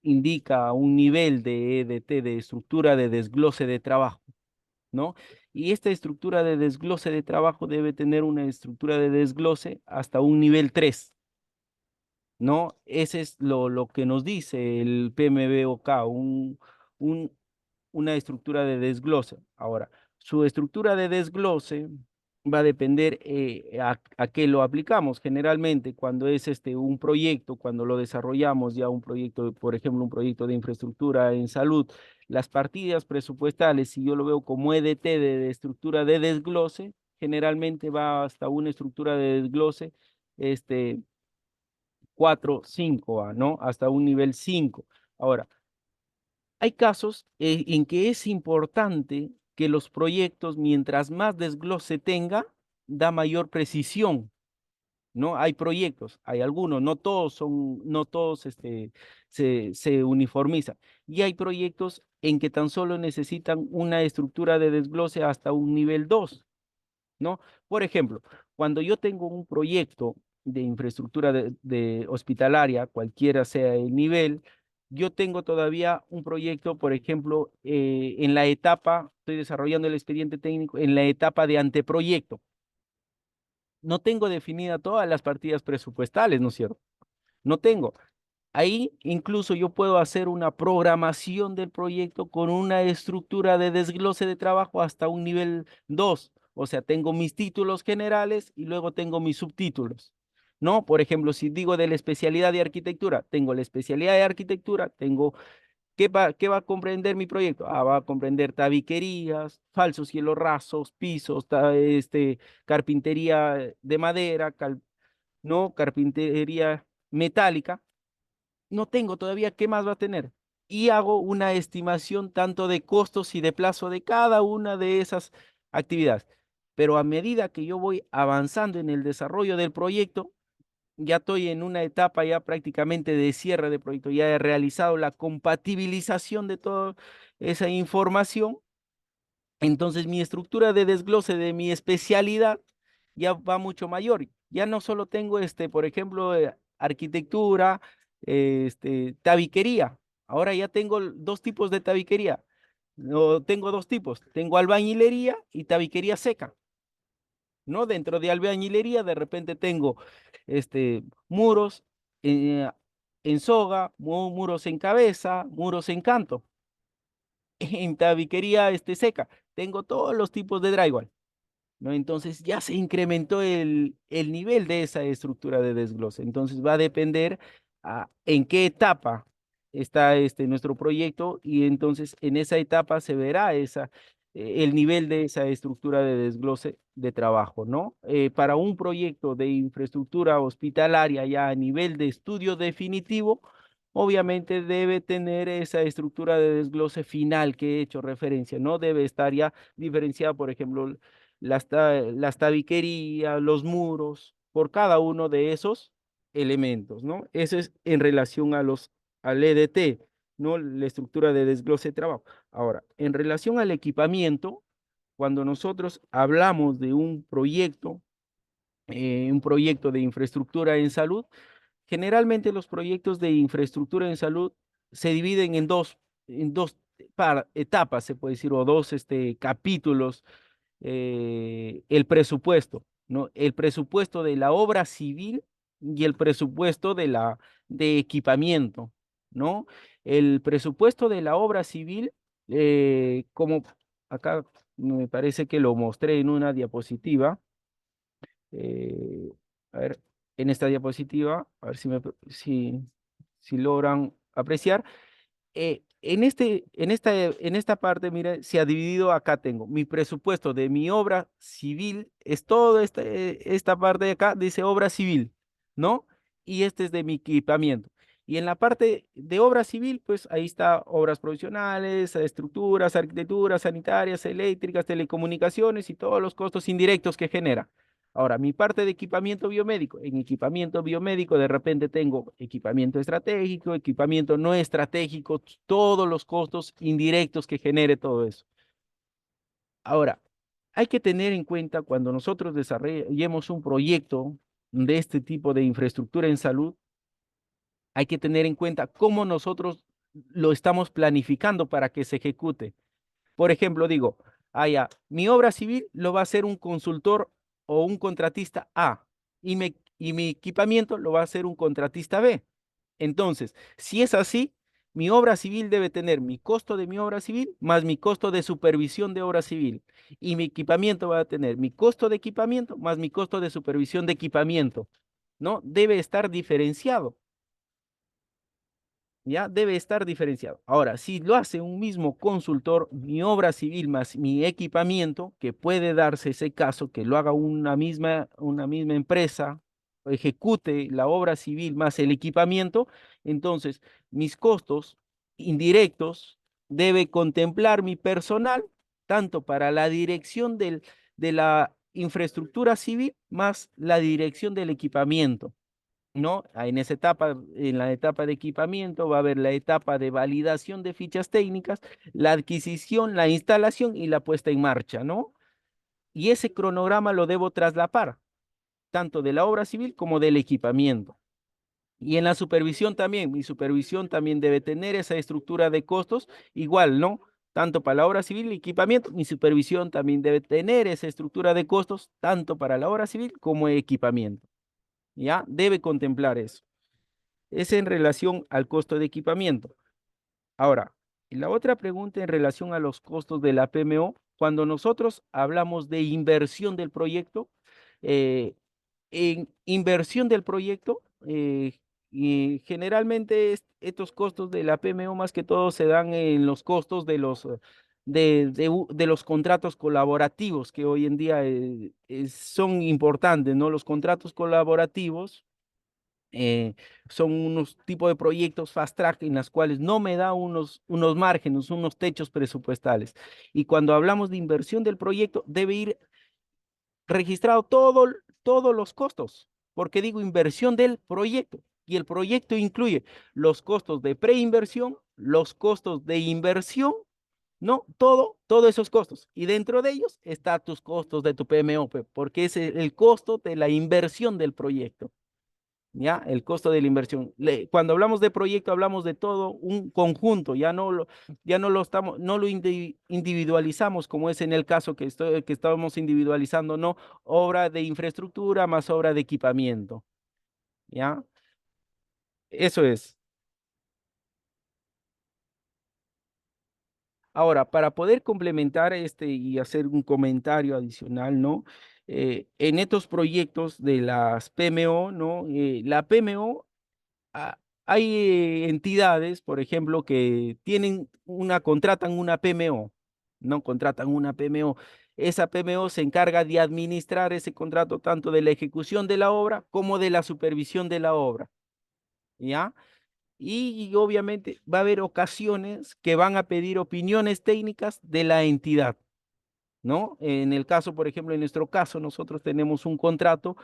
indica un nivel de EDT, de estructura de desglose de trabajo, ¿no? Y esta estructura de desglose de trabajo debe tener una estructura de desglose hasta un nivel 3, ¿no? Ese es lo que nos dice el PMBOK, un, una estructura de desglose. Ahora, su estructura de desglose va a depender a qué lo aplicamos. Generalmente, cuando es un proyecto, cuando lo desarrollamos ya un proyecto, por ejemplo, un proyecto de infraestructura en salud, las partidas presupuestales, si yo lo veo como EDT de estructura de desglose, generalmente va hasta una estructura de desglose, 4, 5, ¿no? Hasta un nivel 5. Ahora, hay casos en que es importante que los proyectos, mientras más desglose tenga, da mayor precisión, ¿no? Hay proyectos, hay algunos, no todos son, no todos se uniformizan. Y hay proyectos en que tan solo necesitan una estructura de desglose hasta un nivel 2, ¿no? Por ejemplo, cuando yo tengo un proyecto de infraestructura de hospitalaria, cualquiera sea el nivel, yo tengo todavía un proyecto, por ejemplo, en la etapa, estoy desarrollando el expediente técnico en la etapa de anteproyecto. No tengo definida todas las partidas presupuestales, ¿no es cierto? No tengo. Ahí incluso yo puedo hacer una programación del proyecto con una estructura de desglose de trabajo hasta un nivel 2. O sea, tengo mis títulos generales y luego tengo mis subtítulos. ¿No? Por ejemplo, si digo de la especialidad de arquitectura, tengo la especialidad de arquitectura, tengo, qué va a comprender mi proyecto? Ah, va a comprender tabiquerías, falsos cielos rasos, pisos, carpintería de madera, ¿no? Carpintería metálica. No tengo todavía qué más va a tener. Y hago una estimación tanto de costos y de plazo de cada una de esas actividades. Pero a medida que yo voy avanzando en el desarrollo del proyecto, ya estoy en una etapa ya prácticamente de cierre de proyecto, ya he realizado la compatibilización de toda esa información. Entonces mi estructura de desglose de mi especialidad ya va mucho mayor. Ya no solo tengo, por ejemplo, arquitectura, tabiquería. Ahora ya tengo dos tipos de tabiquería. No, tengo dos tipos. Tengo albañilería y tabiquería seca, ¿no? Dentro de albañilería de repente tengo muros eh, en soga, muros en cabeza, muros en canto. En tabiquería seca tengo todos los tipos de drywall, ¿no? Entonces ya se incrementó el nivel de esa estructura de desglose. Entonces va a depender en qué etapa está nuestro proyecto y entonces en esa etapa se verá el nivel de esa estructura de desglose de trabajo, ¿no? Para un proyecto de infraestructura hospitalaria ya a nivel de estudio definitivo, obviamente debe tener esa estructura de desglose final que he hecho referencia, ¿no? Debe estar ya diferenciada, por ejemplo, las tabiquerías, los muros, por cada uno de esos elementos, ¿no? Eso es en relación al EDT, ¿no? La estructura de desglose de trabajo. Ahora, en relación al equipamiento, cuando nosotros hablamos de un proyecto de infraestructura en salud, generalmente los proyectos de infraestructura en salud se dividen en dos etapas, se puede decir, o dos capítulos. El presupuesto, ¿no? El presupuesto de la obra civil y el presupuesto de equipamiento, ¿no? El presupuesto de la obra civil, como acá me parece que lo mostré en una diapositiva, eh, a ver, en esta diapositiva, a ver si logran apreciar. En esta parte, mire, se ha dividido, acá tengo mi presupuesto de mi obra civil, es toda esta parte de acá, dice obra civil, ¿no? Y este es de mi equipamiento. Y en la parte de obra civil, pues ahí está obras provisionales, estructuras, arquitecturas, sanitarias, eléctricas, telecomunicaciones y todos los costos indirectos que genera. Ahora, mi parte de equipamiento biomédico. En equipamiento biomédico de repente tengo equipamiento estratégico, equipamiento no estratégico, todos los costos indirectos que genere todo eso. Ahora, hay que tener en cuenta cuando nosotros desarrollemos un proyecto de este tipo de infraestructura en salud, hay que tener en cuenta cómo nosotros lo estamos planificando para que se ejecute. Por ejemplo, digo, mi obra civil lo va a hacer un consultor o un contratista A y mi equipamiento lo va a hacer un contratista B. Entonces, si es así, mi obra civil debe tener mi costo de mi obra civil más mi costo de supervisión de obra civil. Y mi equipamiento va a tener mi costo de equipamiento más mi costo de supervisión de equipamiento. ¿No? Debe estar diferenciado. ¿Ya? Debe estar diferenciado. Ahora, si lo hace un mismo consultor, mi obra civil más mi equipamiento, que puede darse ese caso, que lo haga una misma empresa, ejecute la obra civil más el equipamiento, entonces mis costos indirectos debe contemplar mi personal, tanto para la dirección de la infraestructura civil más la dirección del equipamiento. ¿No? En esa etapa, en la etapa de equipamiento, va a haber la etapa de validación de fichas técnicas, la adquisición, la instalación y la puesta en marcha, ¿no? Y ese cronograma lo debo traslapar, tanto de la obra civil como del equipamiento. Y en la supervisión también, mi supervisión también debe tener esa estructura de costos igual, ¿no? Tanto para la obra civil y equipamiento, mi supervisión también debe tener esa estructura de costos, tanto para la obra civil como equipamiento. ¿Ya? Debe contemplar eso. Es en relación al costo de equipamiento. Ahora, la otra pregunta en relación a los costos de la PMO, cuando nosotros hablamos de inversión del proyecto, eh, en inversión del proyecto, y generalmente estos costos de la PMO más que todo se dan en los costos de de los contratos colaborativos que hoy en día son importantes, ¿no? Los contratos colaborativos eh, son unos tipos de proyectos fast track en las cuales no me da unos márgenes, unos techos presupuestales. Y cuando hablamos de inversión del proyecto, debe ir registrado todos los costos, porque digo inversión del proyecto. Y el proyecto incluye los costos de preinversión, los costos de inversión, ¿no? Todos esos costos. Y dentro de ellos está tus costos de tu PMO, porque es el costo de la inversión del proyecto. ¿Ya? El costo de la inversión. Cuando hablamos de proyecto, hablamos de todo un conjunto, ya no lo estamos, no lo individualizamos como es en el caso que estábamos individualizando, no obra de infraestructura más obra de equipamiento, ¿ya? Eso es. Ahora, para poder complementar y hacer un comentario adicional, ¿no? En estos proyectos de las PMO, ¿no? La PMO hay entidades, por ejemplo, que contratan una PMO, ¿no? Contratan una PMO. Esa PMO se encarga de administrar ese contrato tanto de la ejecución de la obra como de la supervisión de la obra, ¿ya? Y obviamente va a haber ocasiones que van a pedir opiniones técnicas de la entidad. ¿No? En el caso, por ejemplo, en nuestro caso, nosotros tenemos un contrato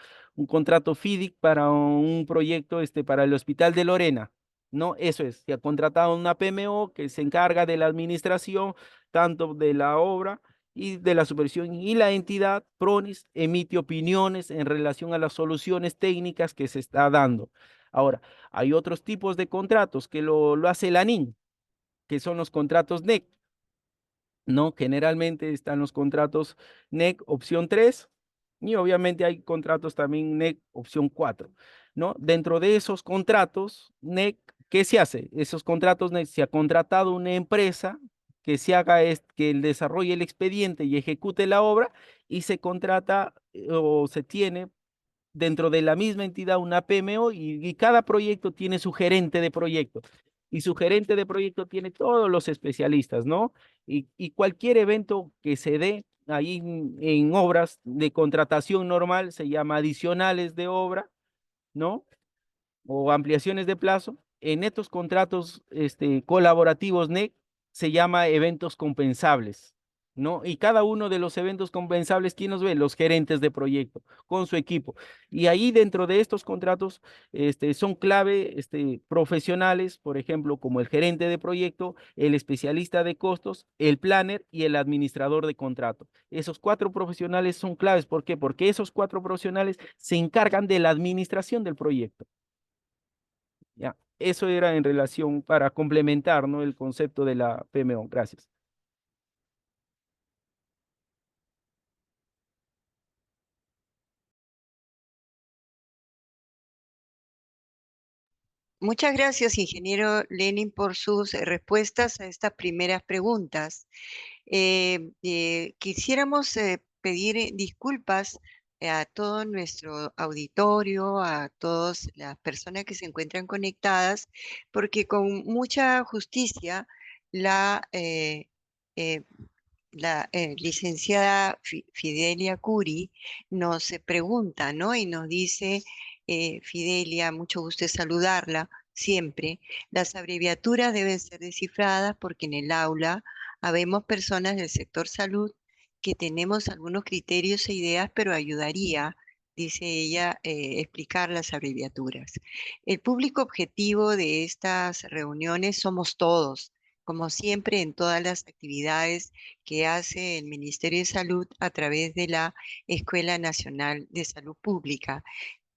FIDIC para un proyecto para el Hospital de Lorena, ¿no? Eso es, se ha contratado una PMO que se encarga de la administración, tanto de la obra y de la supervisión, y la entidad, PRONIS, emite opiniones en relación a las soluciones técnicas que se está dando. Ahora, hay otros tipos de contratos que lo hace la ANIN, que son los contratos NEC. ¿No? Generalmente están los contratos NEC opción 3, Y obviamente hay contratos también NEC opción 4, ¿no? Dentro de esos contratos NEC, ¿qué se hace? Esos contratos NEC se ha contratado una empresa que se haga que desarrolle el expediente y ejecute la obra y se contrata o se tiene dentro de la misma entidad una PMO y cada proyecto tiene su gerente de proyecto. Y su gerente de proyecto tiene todos los especialistas, ¿no? Y cualquier evento que se dé ahí en obras de contratación normal se llama adicionales de obra, ¿no? O ampliaciones de plazo. En estos contratos colaborativos NEC se llama eventos compensables, ¿no? Y cada uno de los eventos compensables, ¿quién los ve? Los gerentes de proyecto con su equipo. Y ahí dentro de estos contratos son clave profesionales, por ejemplo, como el gerente de proyecto, el especialista de costos, el planner y el administrador de contrato. Esos 4 profesionales son claves. ¿Por qué? Porque esos 4 profesionales se encargan de la administración del proyecto. Ya, eso era en relación para complementar, ¿no? El concepto de la PMO. Gracias.
Muchas gracias, ingeniero Lenin, por sus respuestas a estas primeras preguntas. Quisiéramos pedir disculpas a todo nuestro auditorio, a todas las personas que se encuentran conectadas, porque con mucha justicia la, eh, la licenciada Fidelia Curi nos pregunta, ¿no? Y nos dice, Fidelia, mucho gusto de saludarla siempre, las abreviaturas deben ser descifradas porque en el aula habemos personas del sector salud que tenemos algunos criterios e ideas, pero ayudaría, dice ella, explicar las abreviaturas. El público objetivo de estas reuniones somos todos, como siempre en todas las actividades que hace el Ministerio de Salud a través de la Escuela Nacional de Salud Pública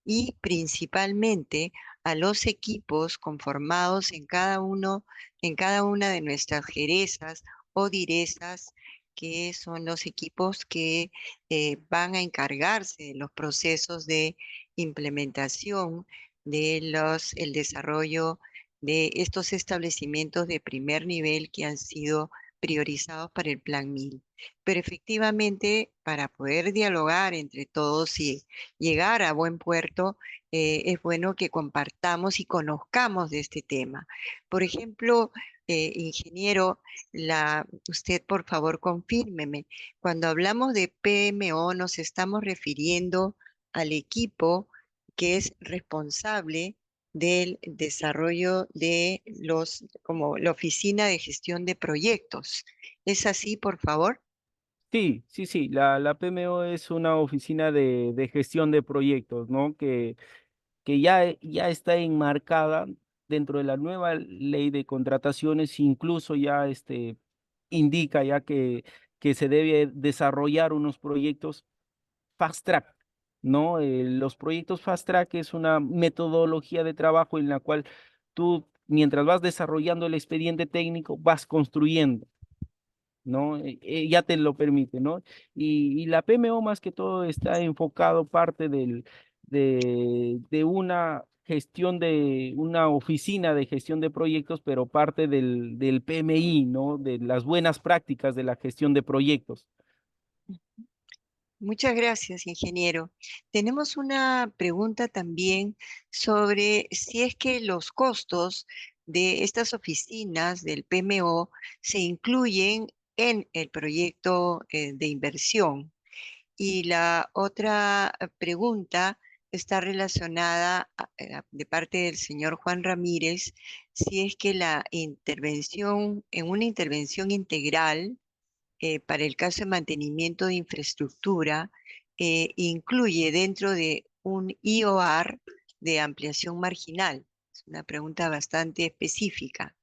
y principalmente a los equipos conformados en cada una de nuestras jerezas o direzas, que son los equipos que van a encargarse de los procesos de implementación el desarrollo de estos establecimientos de primer nivel que han sido priorizados para el Plan 1000. Pero efectivamente, para poder dialogar entre todos y llegar a buen puerto, es bueno que compartamos y conozcamos de este tema. Por ejemplo, ingeniero, usted por favor confírmeme, cuando hablamos de PMO nos estamos refiriendo al equipo que es responsable del desarrollo de como la Oficina de Gestión de Proyectos. ¿Es así, por favor?
Sí, sí, sí. La PMO es una oficina de gestión de proyectos, ¿no? Que ya está enmarcada dentro de la nueva ley de contrataciones, incluso ya indica ya que se debe desarrollar unos proyectos fast track, ¿no? Los proyectos fast track es una metodología de trabajo en la cual tú, mientras vas desarrollando el expediente técnico, vas construyendo, ¿no? Ya te lo permite, ¿no? Y la PMO más que todo está enfocado parte de una gestión de una oficina de gestión de proyectos, pero parte del PMI, ¿no? De las buenas prácticas de la gestión de proyectos.
Muchas gracias, ingeniero. Tenemos una pregunta también sobre si es que los costos de estas oficinas del PMO se incluyen en el proyecto de inversión. Y la otra pregunta está relacionada de parte del señor Juan Ramírez, si es que la intervención, en una intervención integral, para el caso de mantenimiento de infraestructura, incluye dentro de un IOR de ampliación marginal. Es una pregunta bastante específica.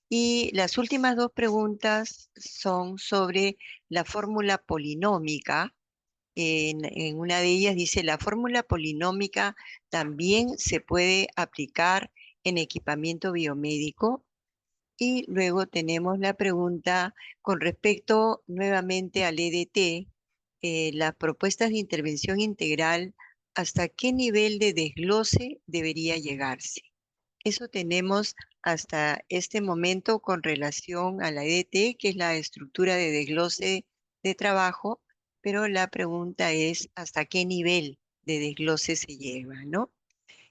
Y las últimas dos preguntas son sobre la fórmula polinómica. En una de ellas dice, la fórmula polinómica también se puede aplicar en equipamiento biomédico. Y luego tenemos la pregunta con respecto nuevamente al EDT, las propuestas de intervención integral, ¿hasta qué nivel de desglose debería llegarse? Eso tenemos hasta este momento con relación a la EDT, que es la estructura de desglose de trabajo, pero la pregunta es hasta qué nivel de desglose se llega, ¿no?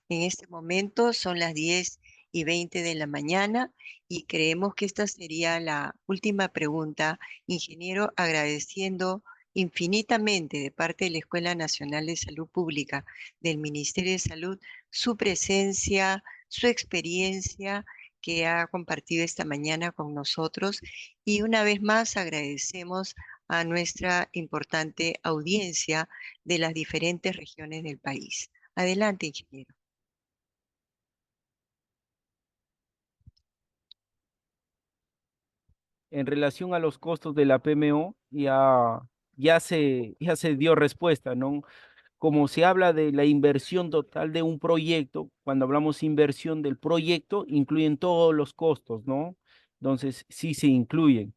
En este momento son las 10:20 de la mañana y creemos que esta sería la última pregunta. Ingeniero, agradeciendo infinitamente de parte de la Escuela Nacional de Salud Pública del Ministerio de Salud su presencia, su experiencia que ha compartido esta mañana con nosotros y una vez más agradecemos a nuestra importante audiencia de las diferentes regiones del país. Adelante, ingeniero.
En relación a los costos de la PMO, ya se dio respuesta, ¿no? Como se habla de la inversión total de un proyecto, cuando hablamos inversión del proyecto, incluyen todos los costos, ¿no? Entonces, sí se incluyen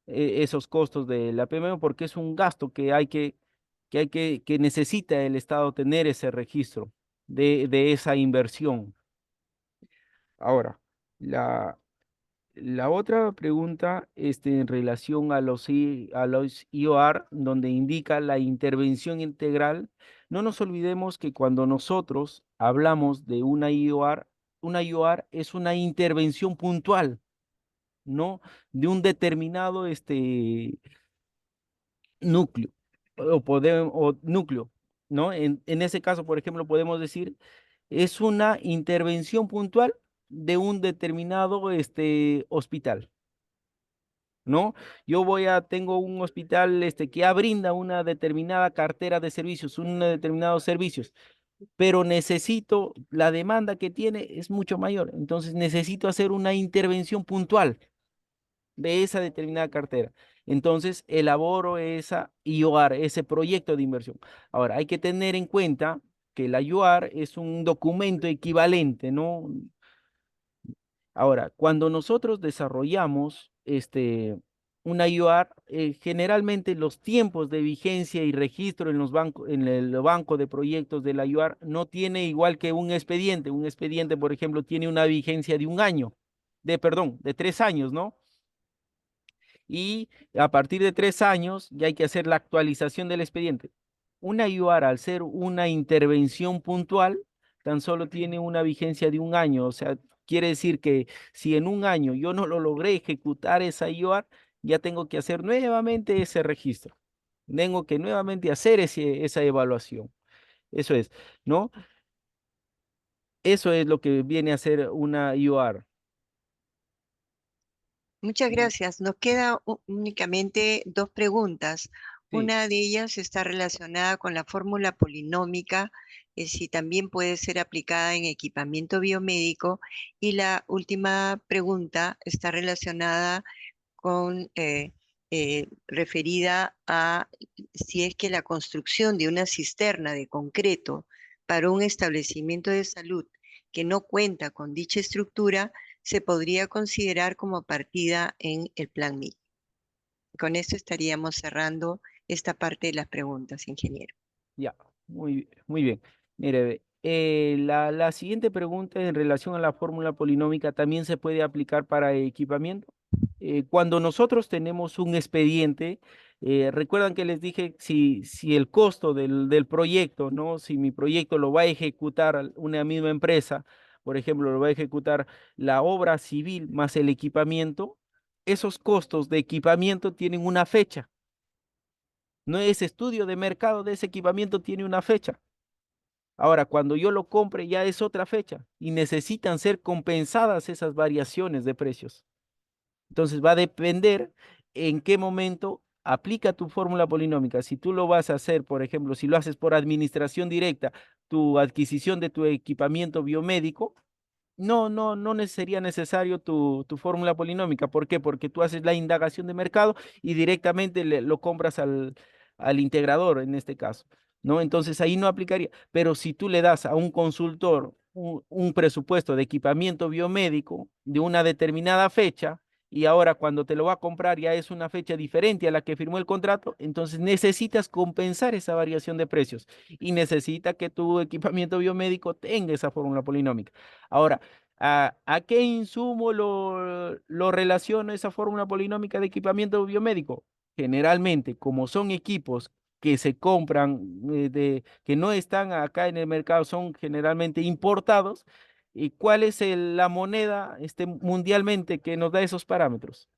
esos costos de la PMO porque es un gasto que necesita el Estado tener ese registro de esa inversión. Ahora, la, la otra pregunta en relación a a los IOR, donde indica la intervención integral, no nos olvidemos que cuando nosotros hablamos de una IOR es una intervención puntual, ¿no? De un determinado núcleo o núcleo, ¿no? En ese caso, por ejemplo, podemos decir, es una intervención puntual de un determinado hospital. ¿No? Tengo un hospital que ya brinda una determinada cartera de servicios, unos determinados servicios, pero la demanda que tiene es mucho mayor, entonces necesito hacer una intervención puntual de esa determinada cartera. Entonces elaboro esa IOR, ese proyecto de inversión. Ahora, hay que tener en cuenta que la IOR es un documento equivalente, ¿no? Ahora, cuando nosotros desarrollamos una IOR, generalmente los tiempos de vigencia y registro en los bancos, en el banco de proyectos de la IOR no tiene igual que un expediente. Un expediente, por ejemplo, tiene una vigencia de un año, perdón, de 3 años, ¿no? Y a partir de 3 años ya hay que hacer la actualización del expediente. Una IOR, al ser una intervención puntual, tan solo tiene una vigencia de un año. O sea, quiere decir que si en un año yo no lo logré ejecutar esa IOR, ya tengo que hacer nuevamente ese registro. Tengo que nuevamente hacer esa evaluación. Eso es, ¿no? Eso es lo que viene a ser una IOR.
Muchas
Mm,
gracias. Nos queda únicamente dos preguntas.
Sí.
Una de ellas está relacionada con la fórmula polinómica, si también puede ser aplicada en equipamiento biomédico. Y la última pregunta está relacionada con, referida a si es que la construcción de una cisterna de concreto para un establecimiento de salud que no cuenta con dicha estructura se podría considerar como partida en el plan MIT. Con esto estaríamos cerrando esta parte de las preguntas, ingeniero.
Ya, muy bien. Mire, la siguiente pregunta en relación a la fórmula polinómica también se puede aplicar para equipamiento. Cuando nosotros tenemos un expediente, recuerdan que les dije si el costo del proyecto, ¿no? Si mi proyecto lo va a ejecutar una misma empresa, por ejemplo, lo va a ejecutar la obra civil más el equipamiento, esos costos de equipamiento tienen una fecha. No, ese estudio de mercado de ese equipamiento tiene una fecha. Ahora, cuando yo lo compre ya es otra fecha y necesitan ser compensadas esas variaciones de precios. Entonces va a depender en qué momento aplica tu fórmula polinómica. Si tú lo vas a hacer, por ejemplo, si lo haces por administración directa, tu adquisición de tu equipamiento biomédico, no sería necesario tu fórmula polinómica. ¿Por qué? Porque tú haces la indagación de mercado y directamente lo compras al integrador en este caso, ¿no? Entonces ahí no aplicaría. Pero si tú le das a un consultor un presupuesto de equipamiento biomédico de una determinada fecha y ahora cuando te lo va a comprar ya es una fecha diferente a la que firmó el contrato, entonces necesitas compensar esa variación de precios y necesita que tu equipamiento biomédico tenga esa fórmula polinómica. Ahora, ¿a qué insumo lo relaciono esa fórmula polinómica de equipamiento biomédico? Generalmente, como son equipos que se compran, que no están acá en el mercado, son generalmente importados. ¿Y cuál es la moneda mundialmente que nos da esos parámetros?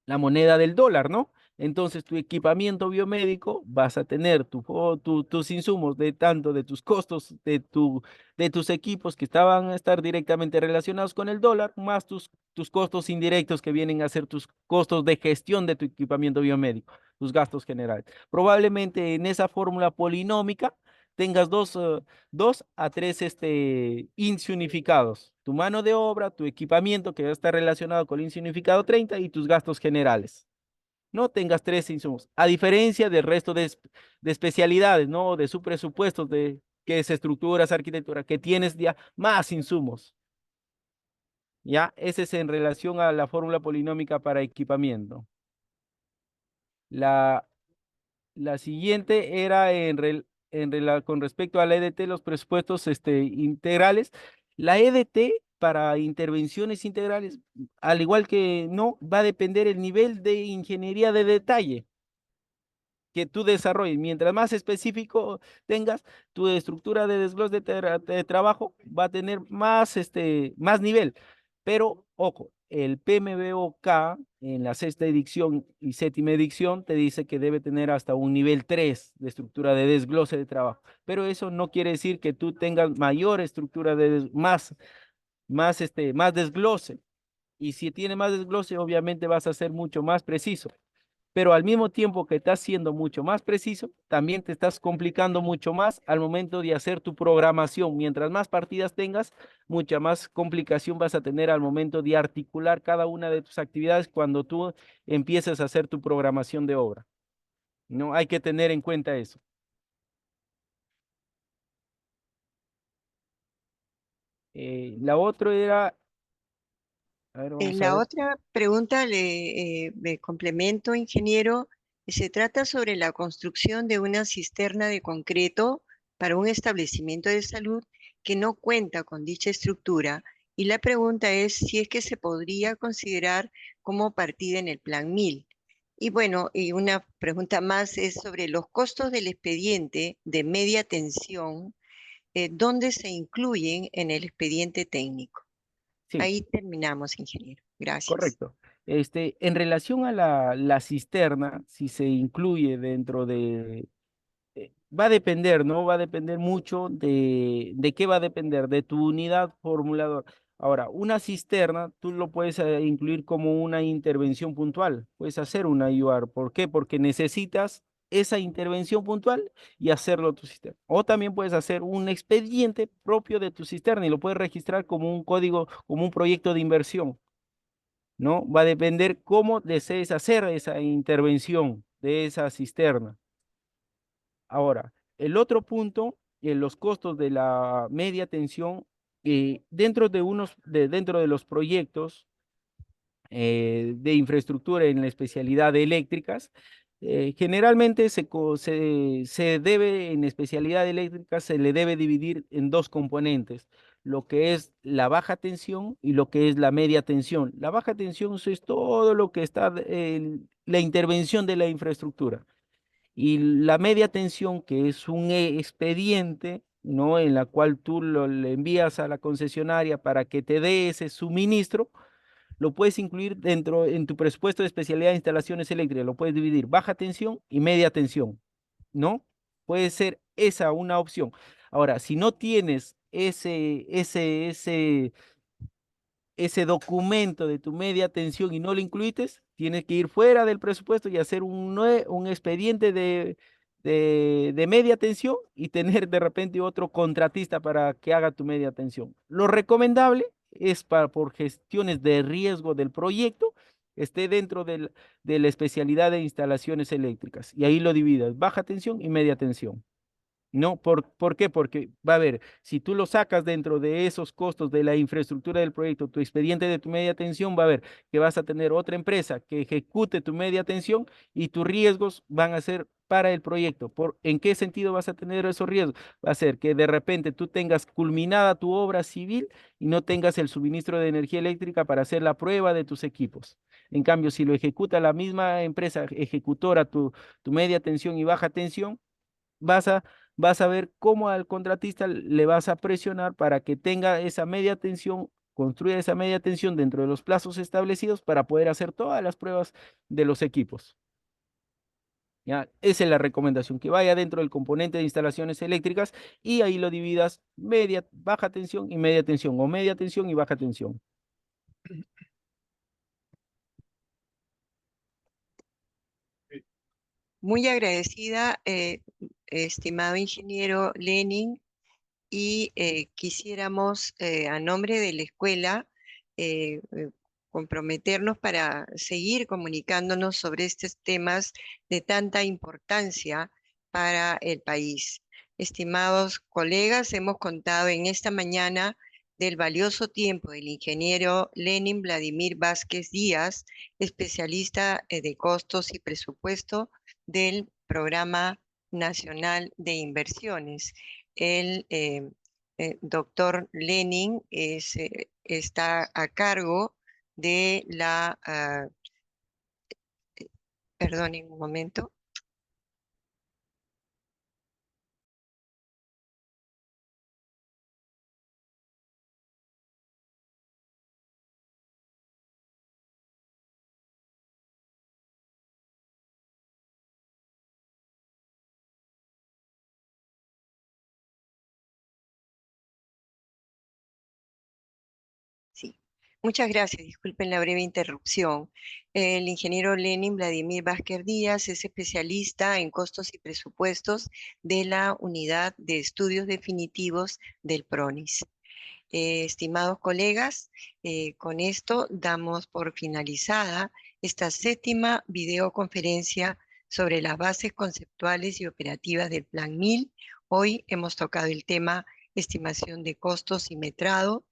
La moneda del dólar, ¿no? Entonces, tu equipamiento biomédico vas a tener tus insumos de tanto de tus costos, de tus equipos que estaban a estar directamente relacionados con el dólar, más tus costos indirectos que vienen a ser tus costos de gestión de tu equipamiento biomédico, tus gastos generales. Probablemente en esa fórmula polinómica tengas dos a tres índices unificados. Tu mano de obra, tu equipamiento que ya está relacionado con el índice unificado 30 y tus gastos generales. No tengas tres insumos. A diferencia del resto de especialidades, ¿no? De su presupuesto, de que es estructuras, arquitectura, que tienes ya más insumos. ¿Ya? Ese es en relación a la fórmula polinómica para equipamiento. La, la siguiente era con respecto a la EDT, los presupuestos integrales. La EDT para intervenciones integrales, al igual que no, va a depender el nivel de ingeniería de detalle que tú desarrolles. Mientras más específico tengas, tu estructura de desglose de trabajo va a tener más nivel. Pero, ojo, el PMBOK en la sexta edición y séptima edición te dice que debe tener hasta un nivel 3 de estructura de desglose de trabajo. Pero eso no quiere decir que tú tengas mayor estructura más desglose. Y si tiene más desglose, obviamente vas a ser mucho más preciso, pero al mismo tiempo que estás siendo mucho más preciso, también te estás complicando mucho más al momento de hacer tu programación. Mientras más partidas tengas, mucha más complicación vas a tener al momento de articular cada una de tus actividades cuando tú empieces a hacer tu programación de obra. No hay que tener en cuenta eso. La otra era, a ver, vamos a
La
ver.
otra pregunta me complemento, ingeniero. Se trata sobre la construcción de una cisterna de concreto para un establecimiento de salud que no cuenta con dicha estructura. Y la pregunta es si es que se podría considerar como partida en el Plan 1000. Y bueno, y una pregunta más es sobre los costos del expediente de media tensión, ¿dónde se incluyen en el expediente técnico?
Sí.
Ahí terminamos, ingeniero. Gracias.
Correcto. En relación a la cisterna, si se incluye dentro va a depender, ¿no? Va a depender mucho de qué va a depender, de tu unidad formulador. Ahora, una cisterna, tú lo puedes incluir como una intervención puntual. Puedes hacer una IUR. ¿Por qué? Porque necesitas esa intervención puntual y hacerlo a tu cisterna. O también puedes hacer un expediente propio de tu cisterna y lo puedes registrar como un código, como un proyecto de inversión. ¿No? Va a depender cómo desees hacer esa intervención de esa cisterna. Ahora, el otro punto, los costos de la media tensión, dentro de los proyectos de infraestructura en la especialidad de eléctricas, generalmente se debe, en especialidad eléctrica, se le debe dividir en dos componentes, lo que es la baja tensión y lo que es la media tensión. La baja tensión eso es todo lo que está en la intervención de la infraestructura. Y la media tensión, que es un expediente, ¿no? En la cual tú le envías a la concesionaria para que te dé ese suministro, lo puedes incluir dentro en tu presupuesto de especialidad de instalaciones eléctricas, lo puedes dividir baja tensión y media tensión, ¿no? Puede ser esa una opción. Ahora, si no tienes ese documento de tu media tensión y no lo incluiste, tienes que ir fuera del presupuesto y hacer un expediente de media tensión y tener de repente otro contratista para que haga tu media tensión. Lo recomendable es por gestiones de riesgo del proyecto, esté dentro de la especialidad de instalaciones eléctricas y ahí lo dividas, baja tensión y media tensión. ¿No? ¿Por qué? Porque va a ver, si tú lo sacas dentro de esos costos de la infraestructura del proyecto, tu expediente de tu media tensión, va a ver que vas a tener otra empresa que ejecute tu media tensión y tus riesgos van a ser para el proyecto. ¿En qué sentido vas a tener esos riesgos? Va a ser que de repente tú tengas culminada tu obra civil y no tengas el suministro de energía eléctrica para hacer la prueba de tus equipos. En cambio, si lo ejecuta la misma empresa ejecutora, tu media tensión y baja tensión, vas a, vas a ver cómo al contratista le vas a presionar para que tenga esa media tensión, construya esa media tensión dentro de los plazos establecidos para poder hacer todas las pruebas de los equipos. ¿Ya? Esa es la recomendación, que vaya dentro del componente de instalaciones eléctricas y ahí lo dividas media, baja tensión y media tensión, o media tensión y baja tensión.
Muy agradecida, estimado ingeniero Lenin, y quisiéramos, a nombre de la escuela, comprometernos para seguir comunicándonos sobre estos temas de tanta importancia para el país. Estimados colegas, hemos contado en esta mañana del valioso tiempo del ingeniero Lenin Vladimir Vázquez Díaz, especialista de costos y presupuesto del Programa Nacional de Inversiones. El doctor Lenin está a cargo de la, perdonen un momento. Sí, muchas gracias. Disculpen la breve interrupción. El ingeniero Lenin Vladimir Vázquez Díaz es especialista en costos y presupuestos de la Unidad de Estudios Definitivos del PRONIS. Estimados colegas, con esto damos por finalizada esta 7ª videoconferencia sobre las bases conceptuales y operativas del Plan 1000. Hoy hemos tocado el tema estimación de costos y metrado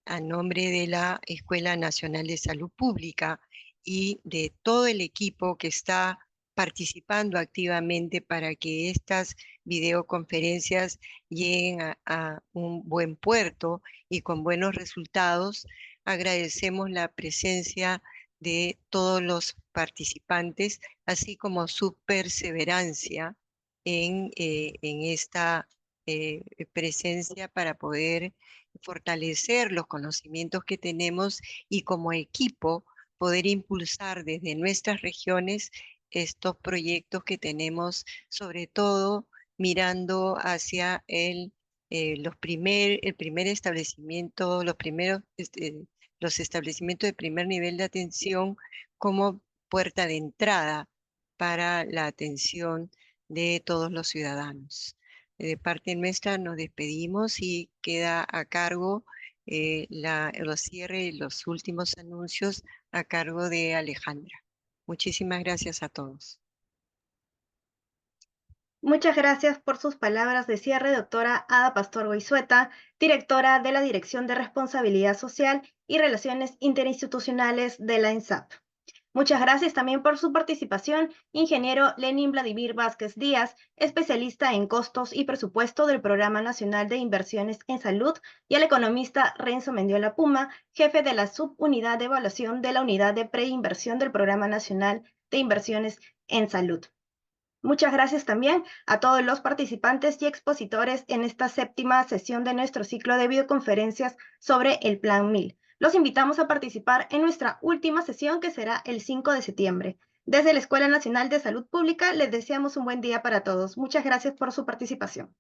a nombre de la Escuela Nacional de Salud Pública y de todo el equipo que está participando activamente para que estas videoconferencias lleguen a un buen puerto y con buenos resultados. Agradecemos la presencia de todos los participantes, así como su perseverancia en esta presencia para poder fortalecer los conocimientos que tenemos y como equipo poder impulsar desde nuestras regiones estos proyectos que tenemos, sobre todo mirando hacia el primer establecimiento, los establecimientos de primer nivel de atención como puerta de entrada para la atención de todos los ciudadanos. De parte nuestra nos despedimos y queda a cargo los cierres y los últimos anuncios a cargo de Alejandra. Muchísimas gracias a todos.
Muchas gracias por sus palabras de cierre, doctora Ada Pastor Goizueta, directora de la Dirección de Responsabilidad Social y Relaciones Interinstitucionales de la ENSAP. Muchas gracias también por su participación, ingeniero Lenin Vladimir Vázquez Díaz, especialista en costos y presupuesto del Programa Nacional de Inversiones en Salud, y al economista Renzo Mendiola Puma, jefe de la subunidad de evaluación de la Unidad de Preinversión del Programa Nacional de Inversiones en Salud. Muchas gracias también a todos los participantes y expositores en esta 7ª sesión de nuestro ciclo de videoconferencias sobre el Plan 1000. Los invitamos a participar en nuestra última sesión, que será el 5 de septiembre. Desde la Escuela Nacional de Salud Pública les deseamos un buen día para todos. Muchas gracias por su participación.